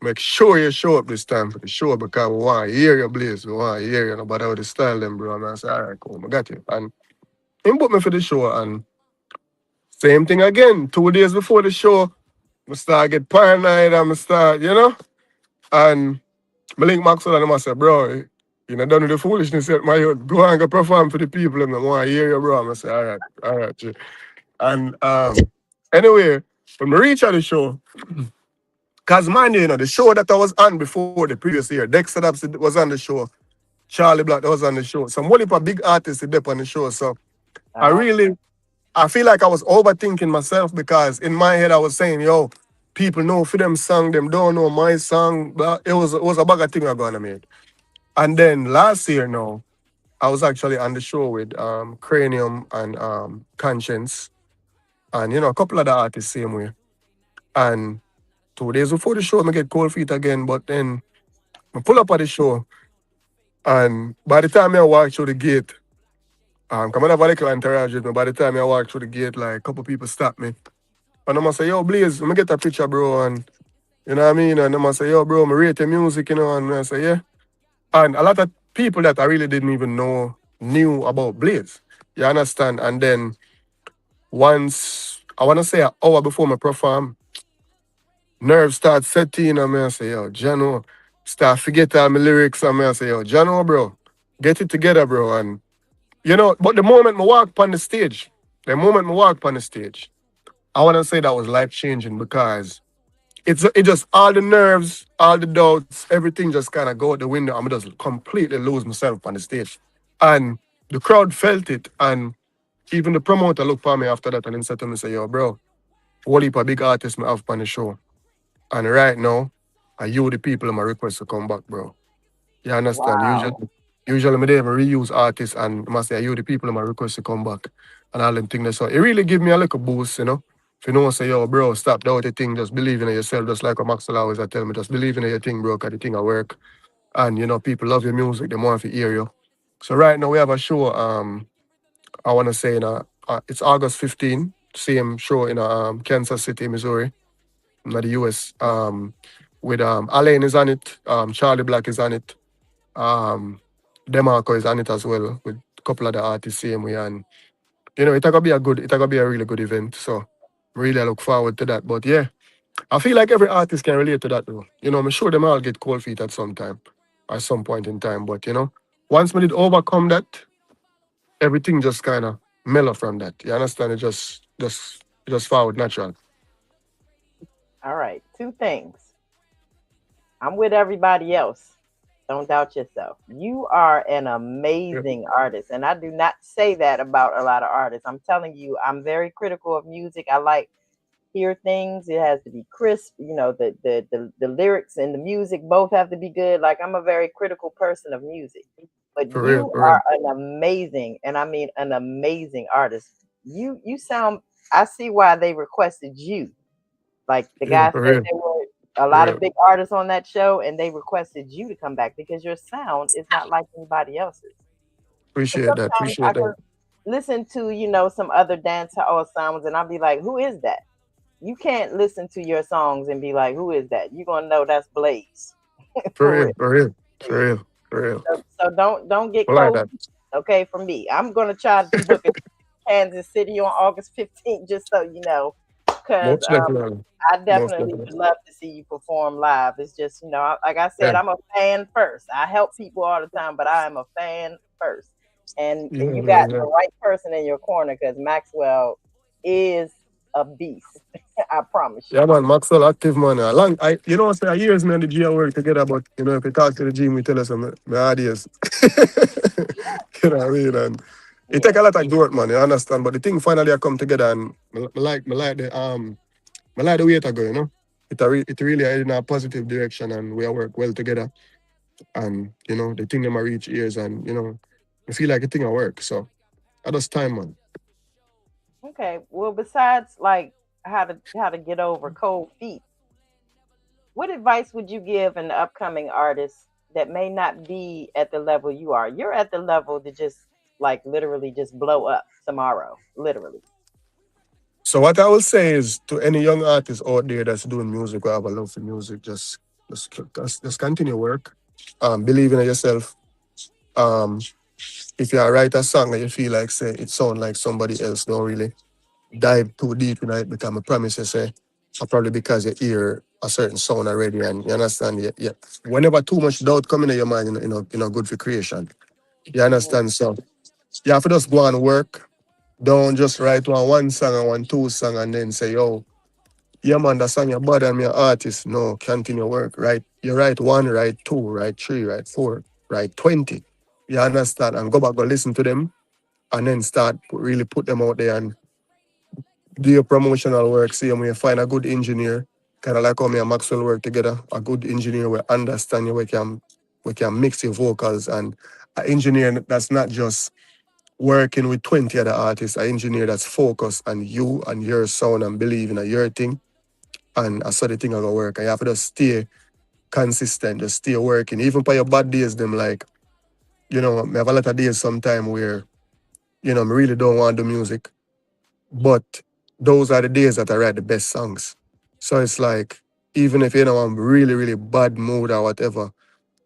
Make sure you show up this time for the show because we want to hear your Blaze. We want to hear you about how the style them, bro." And I said, "All right, cool, I got you." And he booked me for the show, and same thing again. 2 days before the show, I start get paranoid and I start. And I link Maxwell and I said, "Bro, you know, done with the foolishness yet, my youth. Go and go perform for the people and I want to hear you, bro." I say, all right, G." And anyway, when we reach at the show, because mind you, the show that I was on before the previous year, Dexter Daps was on the show, Charlie Black was on the show. Some whole heap of big artists did on the show. So I Oh, really I feel like I was overthinking myself because in my head I was saying, yo, people know for them song, them don't know my song. But it was a bag of thing I gonna make. And then last year now, I was actually on the show with Cranium and Conscience and a couple of the artists same way. And 2 days before the show, I get cold feet again. But then I pull up at the show, and by the time I walk through the gate, come on, have a little entourage with me. By the time I walk through the gate, like a couple people stop me, and I'm gonna say, "Yo, Blaze, let me get a picture, bro." And you know what I mean? And I'm gonna say, "Yo, bro, I rate your music, and I say, "Yeah." And a lot of people that I really didn't even know knew about Blaze. You understand? And then once I wanna say an hour before my perform, nerves start setting and I say, "Yo, Jano, start forget all my lyrics." And I say, "Yo, Jano, bro, get it together, bro." And but the moment I walk on the stage, I wanna say that was life changing because it just all the nerves, all the doubts, everything just kind of go out the window. I'm just completely lose myself on the stage. And the crowd felt it. And even the promoter looked for me after that and then said to me, say, "Yo, bro, what heap of big artists I have on the show. And right now, I you the people in my request to come back, bro." You understand? wow. Usually me there, I reuse artists and I must say, you the people in my request to come back and all them things. So it really give me a little boost. If you know, say, "Yo, bro, stop doubt the thing, just believe in yourself," just like what Maxwell always I tell me, just believe in your thing, bro, because the thing I work. And, people love your music, they want to hear you. So right now we have a show, I want to say, it's August 15, same show in Kansas City, Missouri, in the US, with Alain is on it, Charlie Black is on it, um, Demarco is on it as well with a couple of the artists same way. And it's gonna be a really good event. So really I look forward to that. But yeah, I feel like every artist can relate to that though. I'm sure them all get cold feet at some time, at some point in time. But once we did overcome that, everything just kinda mellow from that. You understand? It just forward natural. All right, two things. I'm with everybody else. Don't doubt yourself. You are an Yeah, amazing artist. And I do not say that about a lot of artists. I'm telling you, I'm very critical of music. I like hear things. It has to be crisp. The lyrics and the music both have to be good. Like I'm a very critical person of music. But for real, you for real. are an amazing, and I mean an amazing artist. You sound I see why they requested you. Like the Yeah, guy for said real, there were a for lot of real. big artists on that show and they requested you to come back because your sound is not like anybody else's. And Appreciate that. sometimes I Appreciate that. can listen to, some other dance hall sounds and I'll be like, who is that? You can't listen to your songs and be like, who is that? You're gonna know that's Blaze. For For real. real, for real, for real, for real. So don't get I like cold, that. okay? From me, I'm gonna try to book a Kansas City on August 15th, just so you know, because Most definitely. I Most definitely definitely. would love to see you perform live. It's just, like I said, Yeah. I'm a fan first. I help people all the time, but I am a fan first. Yeah, And you yeah, got yeah. the right person in your corner because Maxwell is a beast. I promise you. Yeah, man, Maxwell active man. Say years me and the G work together, but if you talk to the G, we tell us my ideas. You know what I mean? And it take Yeah. a lot of work, man. You understand? But the thing finally I come together, and I like the way it go. It really is in a positive direction, and we work well together. And the thing them I reach ears, and I feel like the thing I work. So I just time, man. Okay. Well, besides like how to get over cold feet, what advice would you give an upcoming artist that may not be at the level you are? You're at the level to just like literally just blow up tomorrow, literally. So what I will say is to any young artist out there that's doing music or have a love for music, just continue work. Believe in yourself. Um, if you write a song and you feel like say it sound like somebody else, don't really dive too deep in it because I promise you say, probably because you hear a certain sound already and you understand. Yeah. Whenever too much doubt coming in your mind, good for creation. You Mhm. understand? So you have to just go and work. Don't just write one song and one two song and then say, yo, yeah, man, that song you're bad and me an artist. No, continue work. Right? You write one, write two, write three, write four, write 20. You understand? And go back, go listen to them and then really put them out there and do your promotional work. See, when you find a good engineer, kind of like how me and Maxwell work together, a good engineer will understand you, we can mix your vocals and an engineer that's not just working with 20 other artists, an engineer that's focused on you and your sound and believing in your thing and I saw the thing I go work. And you have to just stay consistent, just stay working. Even for your bad days, them like, I have a lot of days sometime where, I really don't want to do music. But those are the days that I write the best songs. So it's like, even if I'm really, really bad mood or whatever,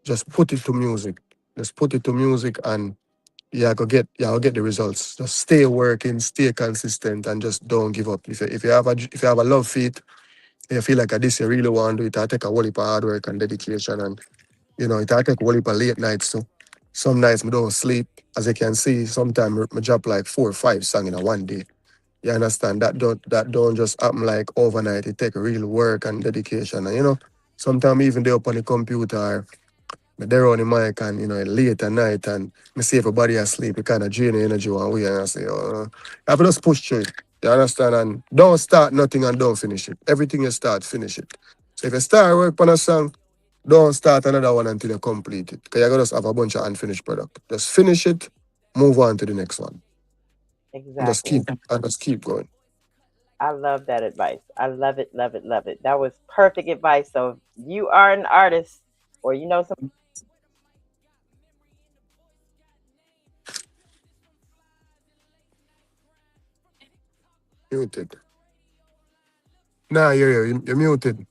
just put it to music. Just put it to music and I'll get the results. Just stay working, stay consistent and just don't give up. If you have a love for it, you feel like this you really want to do it, I take a whole heap of hard work and dedication and it I take a whole heap of late nights too. Some nights I don't sleep. As you can see, sometimes I drop like 4 or 5 songs in a one day. You understand? That don't just happen like overnight. It take real work and dedication. And sometimes even they up on the computer but they're on the mic and late at night and me see everybody asleep, it kind of drain the energy one way and I say, you have to just push through it. You understand? And don't start nothing and don't finish it. Everything you start, finish it. So if you start work on a song, don't start another one until you complete it. Because you're gonna just have a bunch of unfinished product. Just finish it, move on to the next one. And just Exactly. keep going. I love that advice. I love it, love it, love it. That was perfect advice. So if you are an artist or you know some Muted. Nah, you're muted.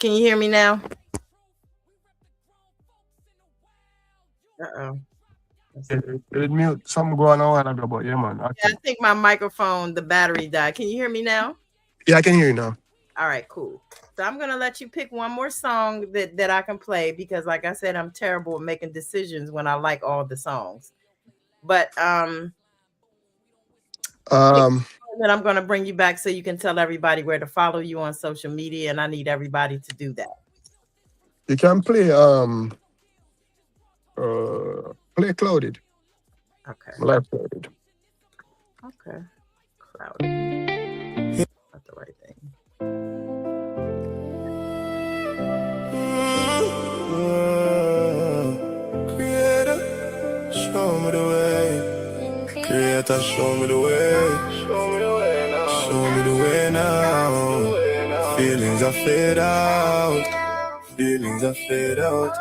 Can you hear me now? Uh-oh. Let's It mute. Something going on a while ago, but yeah, man. Yeah, I think my microphone, the battery died. Can you hear me now? Yeah, I can hear you now. All right, cool. So I'm gonna let you pick one more song that I can play because, like I said, I'm terrible at making decisions when I like all the songs. But pick Um, one that I'm gonna bring you back so you can tell everybody where to follow you on social media, and I need everybody to do that. you can play Clouded. Okay. Live Clouded. Okay. Cloudy. Not the right thing. Creator, show me the way. Creator, show me the way. Show me the way now. Show me the way now. Feelings are fade out. Feelings are fade out.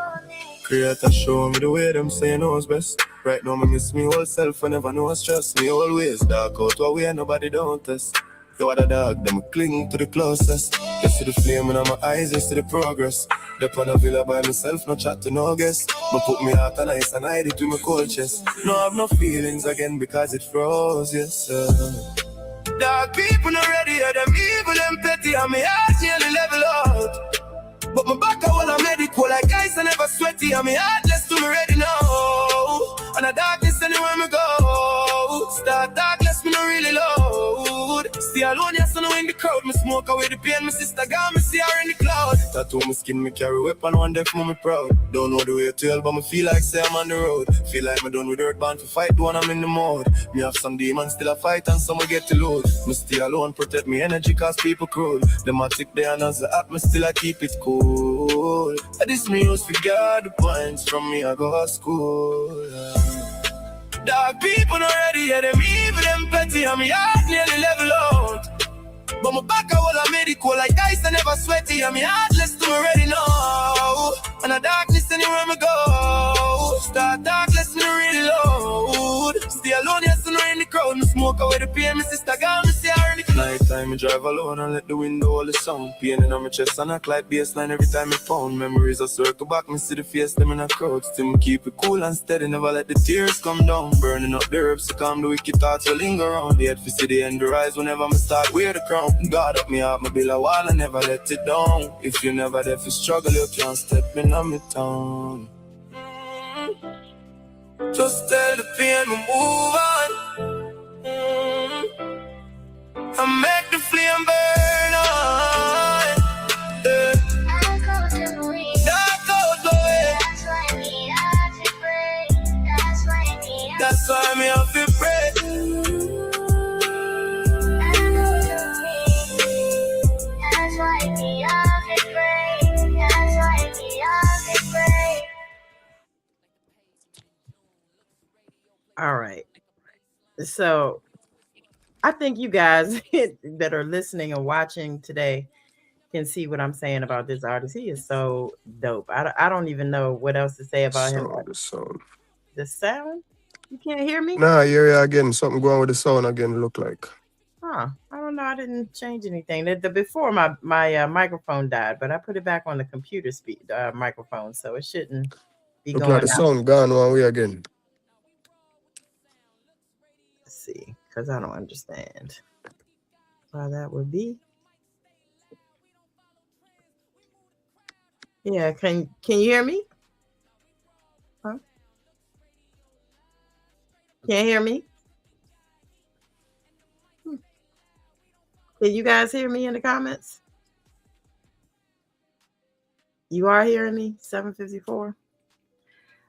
Creator, show me the way. Them say you knows best. Right now, me miss me old self. I never know stress. Me always dark out what way nobody don't test. You are the dog, them cling to the closest. You see the flame in my eyes, you see the progress. The on a villa by myself, no chat to no guest. But put me out and ice and hide it with my cold chest. No have no feelings again because it froze, yes sir. Dark people not ready, yeah, them evil, them petty, and me heart nearly level out. But my back I wanna medical like ice, I never sweaty, and me heartless to me ready now. And the darkness anywhere me go. Start darkness, me no really load. Stay alone, yes, I know in the crowd. Me smoke away the pain, my sister gone, me see her in the cloud. Tattoo my skin, me carry weapon, one day for me proud. Don't know the way to hell, but me feel like say I'm on the road. Feel like me done with earth bound for fight, when I'm in the mode. Me have some demons still a fight, and some will get to load. Me stay alone, protect me energy, cause people cruel. Them a tick there and as the app, me still I keep it cool. This me used to get the points from me, I go to school. Dark people not ready, yeah, them evil, them petty, and me heart nearly level out. But my back I was a medical like ice, I never sweaty, and me heartless to me ready now. And the darkness anywhere me go. Start darkness me really loud. Stay alone, yes, and in the crowd. Me smoke away the pain, my sister gone, me see her in the night time. Me drive alone and let the window all the sound. Pain in my chest and act like baseline every time me found. Memories I circle back, me see the face them in a crowd. Still me keep it cool and steady, never let the tears come down. Burning up the herbs to calm the wicked thoughts will linger around. The head for see the end the rise whenever me start wear the crown. God up me up, me build a wall and never let it down. If you never there for struggle, you can't step in on me town. Just tell the pain to move on. I make the flame burn on. Dark out the way. That's why me have to pray. All right. So I think you guys that are listening and watching today can see what I'm saying about this artist. He is so dope. I don't even know what else to say about him. The sound. The sound? You can't hear me? Nah, yeah, again. Something going with the sound again, look like. Huh. I don't know. I didn't change anything. Before my microphone died, but I put it back on the computer speed microphone, so it shouldn't be Look going like the out. sound gone one way again. Let's see, because I don't understand why that would be. Yeah, can you hear me? Huh? Can't hear me? Can you guys hear me in the comments? You are hearing me? 754.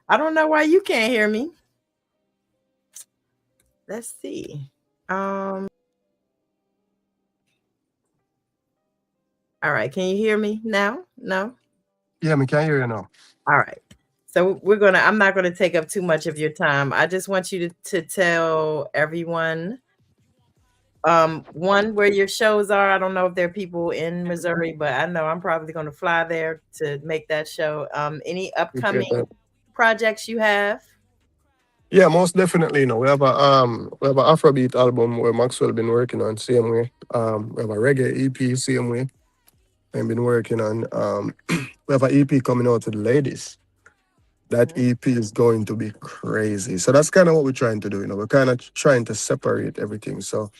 I don't know why you can't hear me. Let's see. All right, can you hear me now? No? Yeah, me can hear you now. All right. So I'm not gonna take up too much of your time. I just want you to tell everyone one, where your shows are. I don't know if there are people in Missouri, but I know I'm probably gonna fly there to make that show. Any upcoming projects you have? Yeah, most definitely. We have a Afrobeat album where Maxwell been working on same way. We have a reggae EP same way. I've been working on we have an EP coming out to the ladies. That EP is going to be crazy. So that's kind of what we're trying to do. We're kind of trying to separate everything. So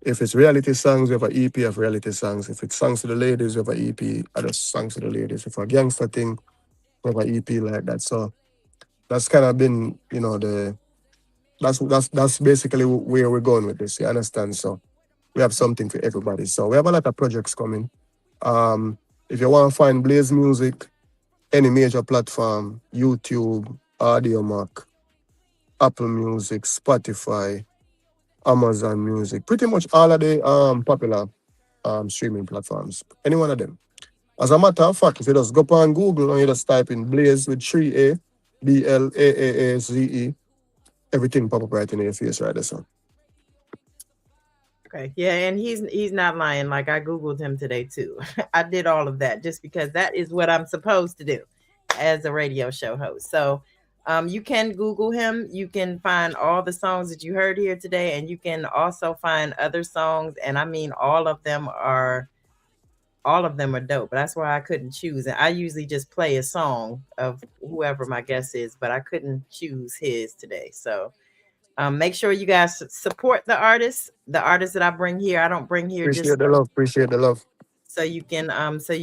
if it's reality songs, we have an EP of reality songs. If it's songs to the ladies, we have an EP of the songs to the ladies. If a gangster thing, we have an EP like that. So that's kind of been, that's basically where we're going with this. You understand? So we have something for everybody. So we have a lot of projects coming. Um, if you want to find Blaze music, any major platform, YouTube, Audiomack, Apple Music, Spotify, Amazon Music, pretty much all of the popular streaming platforms. Any one of them. As a matter of fact, if you just go on Google and you just type in Blaze with 3A, Blaaze, everything pop up right in your face right there. So. Okay. Yeah, and he's not lying. Like I Googled him today too. I did all of that just because that is what I'm supposed to do as a radio show host. So you can Google him. You can find all the songs that you heard here today, and you can also find other songs. And I mean, all of them are dope. But that's why I couldn't choose. And I usually just play a song of whoever my guest is, but I couldn't choose his today. So make sure you guys support the artists. The artists that I bring here, I don't bring here just Appreciate the love. Appreciate the love. so you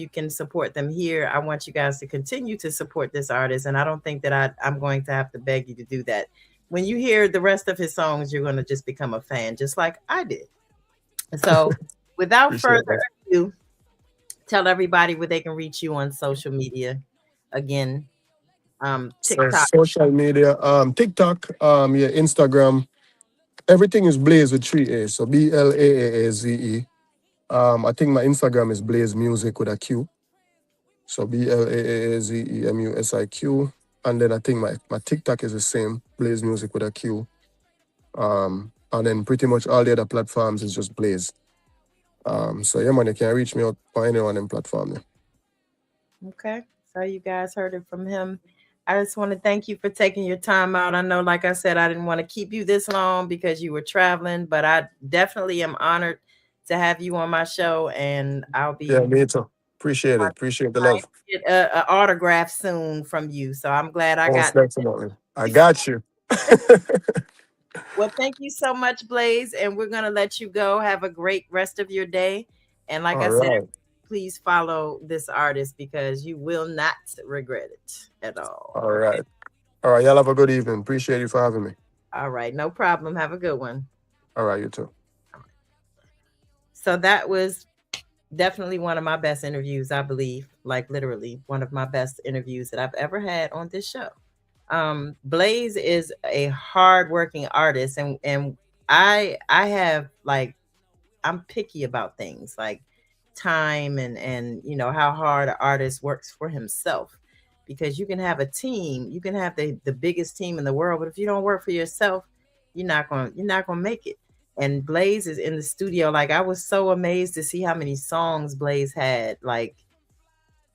can support them here. I want you guys to continue to support this artist, and I don't think that I'm going to have to beg you to do that. When you hear the rest of his songs, you're going to just become a fan, just like I did. So, without Appreciate further that. ado, tell everybody where they can reach you on social media. Again, So TikTok. social media, TikTok, yeah, Instagram, everything is Blaze with 3A. So Blaaze. I think my Instagram is Blaze Music with a Q. So Blaazemusiq. And then I think my TikTok is the same, Blaze Music with a Q. And then pretty much all the other platforms is just Blaze. So yeah, man, you can reach me out on any one of them platform. Yeah. Okay. So you guys heard it from him. I just want to thank you for taking your time out. I know, like I said, I didn't want to keep you this long because you were traveling, but I definitely am honored to have you on my show, and I'll Yeah, be me too. Appreciate it. Appreciate the love. get a autograph soon from you. So I'm glad I Most got. definitely. I got you. Well, thank you so much, Blaze, and we're gonna let you go. Have a great rest of your day, and like All I said, right. please follow this artist because you will not regret it at all. All right. All right. Y'all have a good evening. Appreciate you for having me. All right, no problem. Have a good one. All right. You too. So that was definitely one of my best interviews, I believe, like literally one of my best interviews that I've ever had on this show. Blaze is a hardworking artist, and I have like I'm picky about things like time and how hard an artist works for himself, because you can have a team, you can have the biggest team in the world, but if you don't work for yourself, you're not gonna make it. And Blaze is in the studio. Like I was so amazed to see how many songs Blaze had, like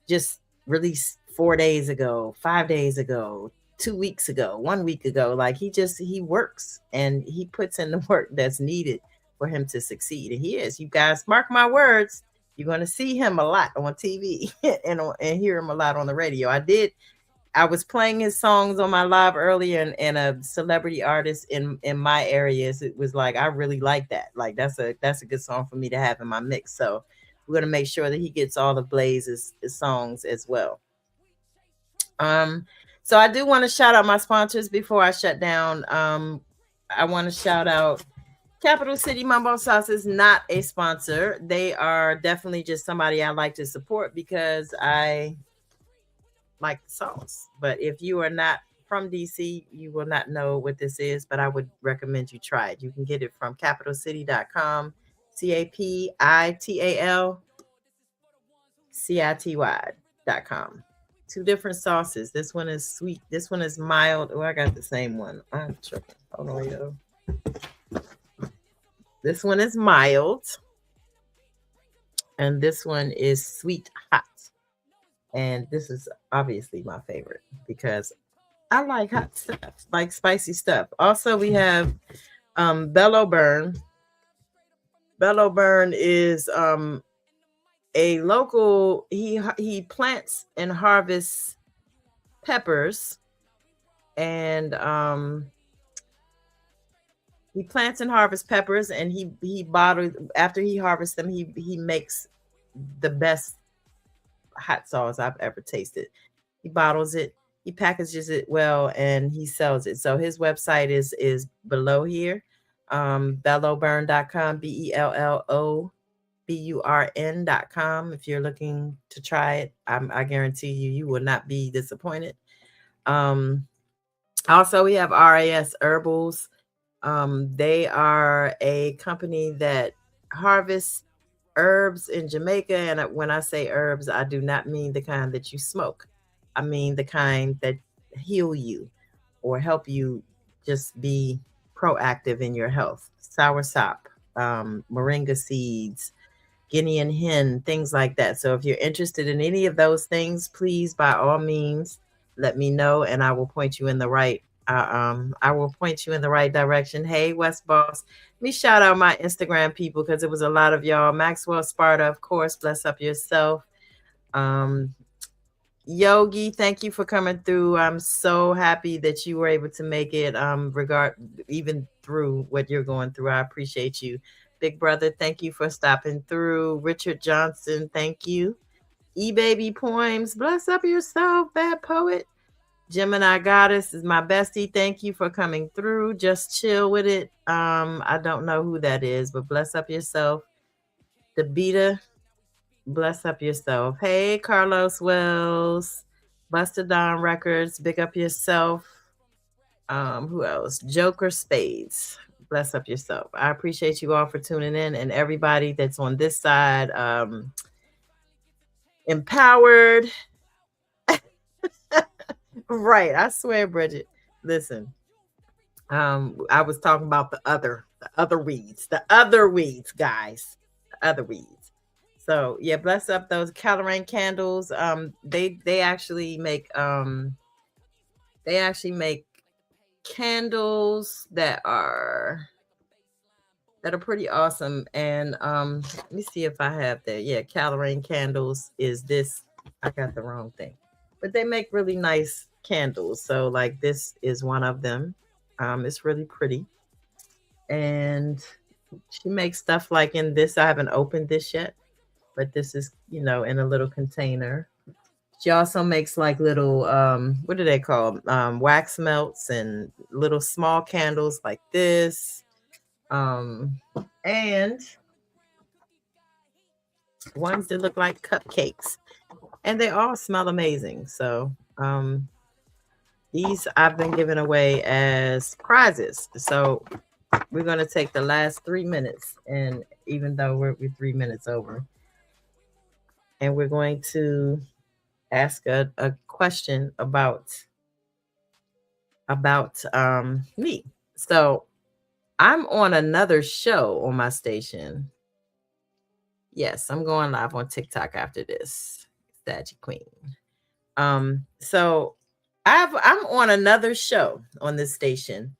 just released 4 days ago, 5 days ago, 2 weeks ago, 1 week ago. Like he works and he puts in the work that's needed for him to succeed. And he is. You guys mark my words. You're going to see him a lot on TV and hear him a lot on the radio. I was playing his songs on my live earlier, and a celebrity artist in my areas. It was like I really like that. Like that's a good song for me to have in my mix. So we're gonna make sure that he gets all the Blaze's songs as well. Um, so I do want to shout out my sponsors before I shut down. I want to shout out Capital City Mambo Sauce is not a sponsor. They are definitely just somebody I like to support because I like the sauce. But if you are not from DC, you will not know what this is, but I would recommend you try it. You can get it from capitalcity.com, capitalcity.com. Two different sauces. This one is sweet. This one is mild. Oh, I got the same one. I'm tripping. Hold on, yo. This one is mild. And this one is sweet hot. And this is obviously my favorite because I like hot stuff, like spicy stuff. Also, we have Bellow Burn. Bellow Burn is a local. He plants and harvests peppers and he plants and harvests peppers, and he bottles after he harvests them. He makes the best hot sauce I've ever tasted. He bottles it, he packages it well, and he sells it. So his website is below here, belloburn.com, BELLOBURN.com. If you're looking to try it, I guarantee you will not be disappointed. Also, we have RAS Herbals. They are a company that harvests herbs in Jamaica. And when I say herbs, I do not mean the kind that you smoke. I mean the kind that heal you or help you just be proactive in your health. Soursop, moringa seeds, Guinean hen, things like that. So if you're interested in any of those things, please, by all means, let me know, and I will point you in the right. I will point you in the right direction. Hey, West Boss, let me shout out my Instagram people because it was a lot of y'all. Maxwell Sparta, of course, bless up yourself. Yogi, thank you for coming through. I'm so happy that you were able to make it. Even through what you're going through, I appreciate you. Big brother, thank you for stopping through. Richard Johnson, thank you. E-Baby Poems, bless up yourself, bad poet. Gemini Goddess is my bestie. Thank you for coming through. Just chill with it. I don't know who that is, but bless up yourself. The Beta, bless up yourself. Hey, Carlos Wells, Buster Don Records, big up yourself. Who else? Joker Spades, bless up yourself. I appreciate you all for tuning in, and everybody that's on this side. Empowered. Right, I swear, Bridget. Listen, I was talking about the other weeds, guys, the other weeds. So yeah, bless up those Caloraine candles. They actually make candles that are pretty awesome. And let me see if I have that. Yeah, Caloraine candles is this. I got the wrong thing, but they make really nice candles. So like this is one of them. It's really pretty, and she makes stuff like in this. I haven't opened this yet, but this is in a little container. She also makes like little what do they call wax melts and little small candles like this, and ones that look like cupcakes, and they all smell amazing. So these I've been giving away as prizes. So we're going to take the last 3 minutes, and even though we're 3 minutes over, and we're going to ask a question about me. So I'm on another show on my station. Yes, I'm going live on TikTok after this. Saggy Queen. So I'm on another show on this station.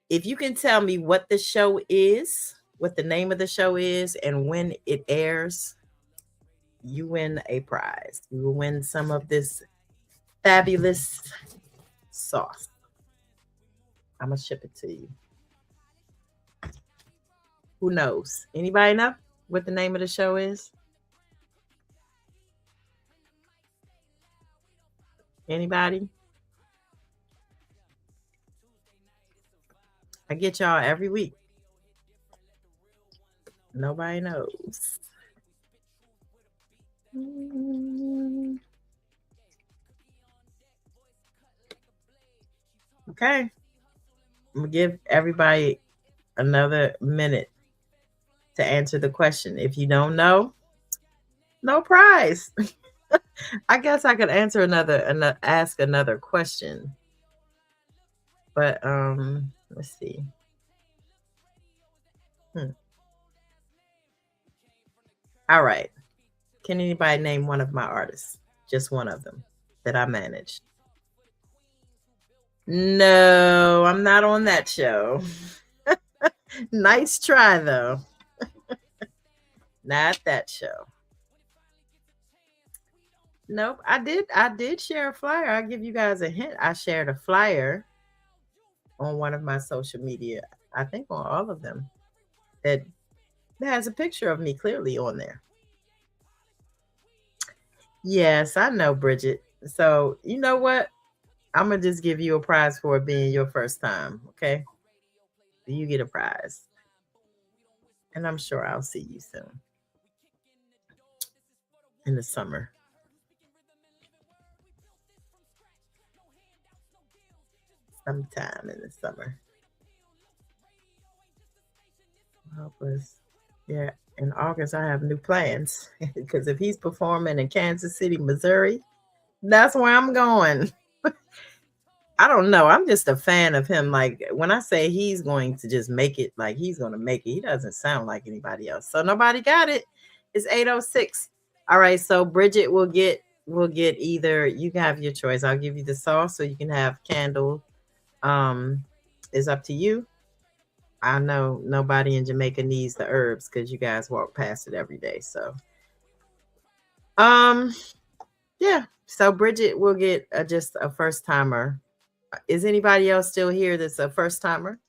If you can tell me what the show is, what the name of the show is, and when it airs, you win a prize. You will win some of this fabulous sauce. I'm gonna ship it to you. Who knows? Anybody know what the name of the show is? Anybody? I get y'all every week. Nobody knows. Okay. I'm gonna give everybody another minute to answer the question. If you don't know, no prize. I guess I could answer ask another question. But let's see. All right. Can anybody name one of my artists? Just one of them that I manage. No, I'm not on that show. Nice try though. Not that show. Nope. I did share a flyer. I'll give you guys a hint. I shared a flyer on one of my social media. I think on all of them. That has a picture of me clearly on there. Yes, I know, Bridget. So you know what? I'm gonna just give you a prize for it being your first time. Okay, you get a prize, and I'm sure I'll see you soon in the summer. Sometime in the summer. Help us. Yeah, in August I have new plans because if he's performing in Kansas City, Missouri, that's where I'm going. I don't know. I'm just a fan of him. Like when I say he's going to just make it, like he's going to make it. He doesn't sound like anybody else. So nobody got it. It's 8:06. All right. So Bridget will get either you can have your choice. I'll give you the sauce, so you can have candle. Um, it's up to you. I know nobody in Jamaica needs the herbs because you guys walk past it every day. So um, yeah. So Bridget will get just a first timer. Is anybody else still here that's a first timer?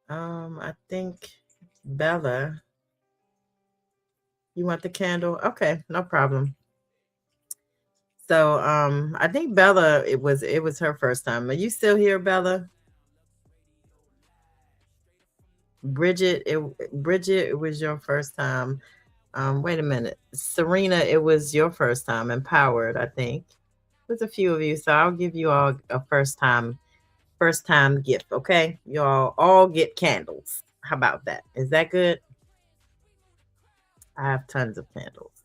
I think Bella, you want the candle? Okay, no problem. So, I think Bella, it was her first time. Are you still here, Bella? Bridget, it was your first time. Wait a minute, Serena, it was your first time. Empowered, I think. There's a few of you, so I'll give you all a first time gift. Okay, you all get candles. How about that? Is that good? I have tons of candles,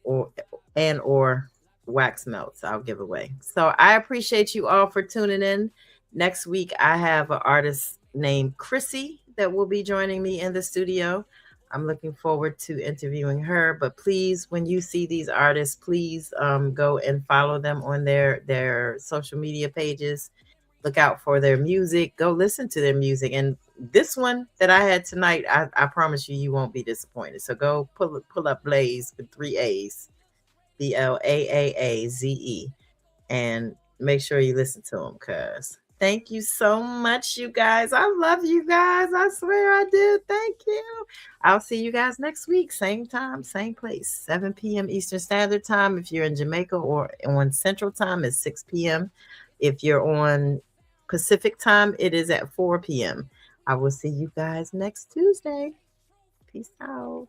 or or wax melts I'll give away. So I appreciate you all for tuning in. Next week I have an artist named Chrissy that will be joining me in the studio. I'm looking forward to interviewing her. But please, when you see these artists, please go and follow them on their social media pages. Look out for their music. Go listen to their music. And this one that I had tonight, I promise you, you won't be disappointed. So go pull up Blaze with 3 A's, Blaaze, and make sure you listen to them. Cause thank you so much, you guys. I love you guys. I swear I did. Thank you. I'll see you guys next week. Same time, same place, 7 p.m. Eastern Standard Time. If you're in Jamaica, or on Central Time, it's 6 p.m. If you're on Pacific Time, it is at 4 p.m. I will see you guys next Tuesday. Peace out.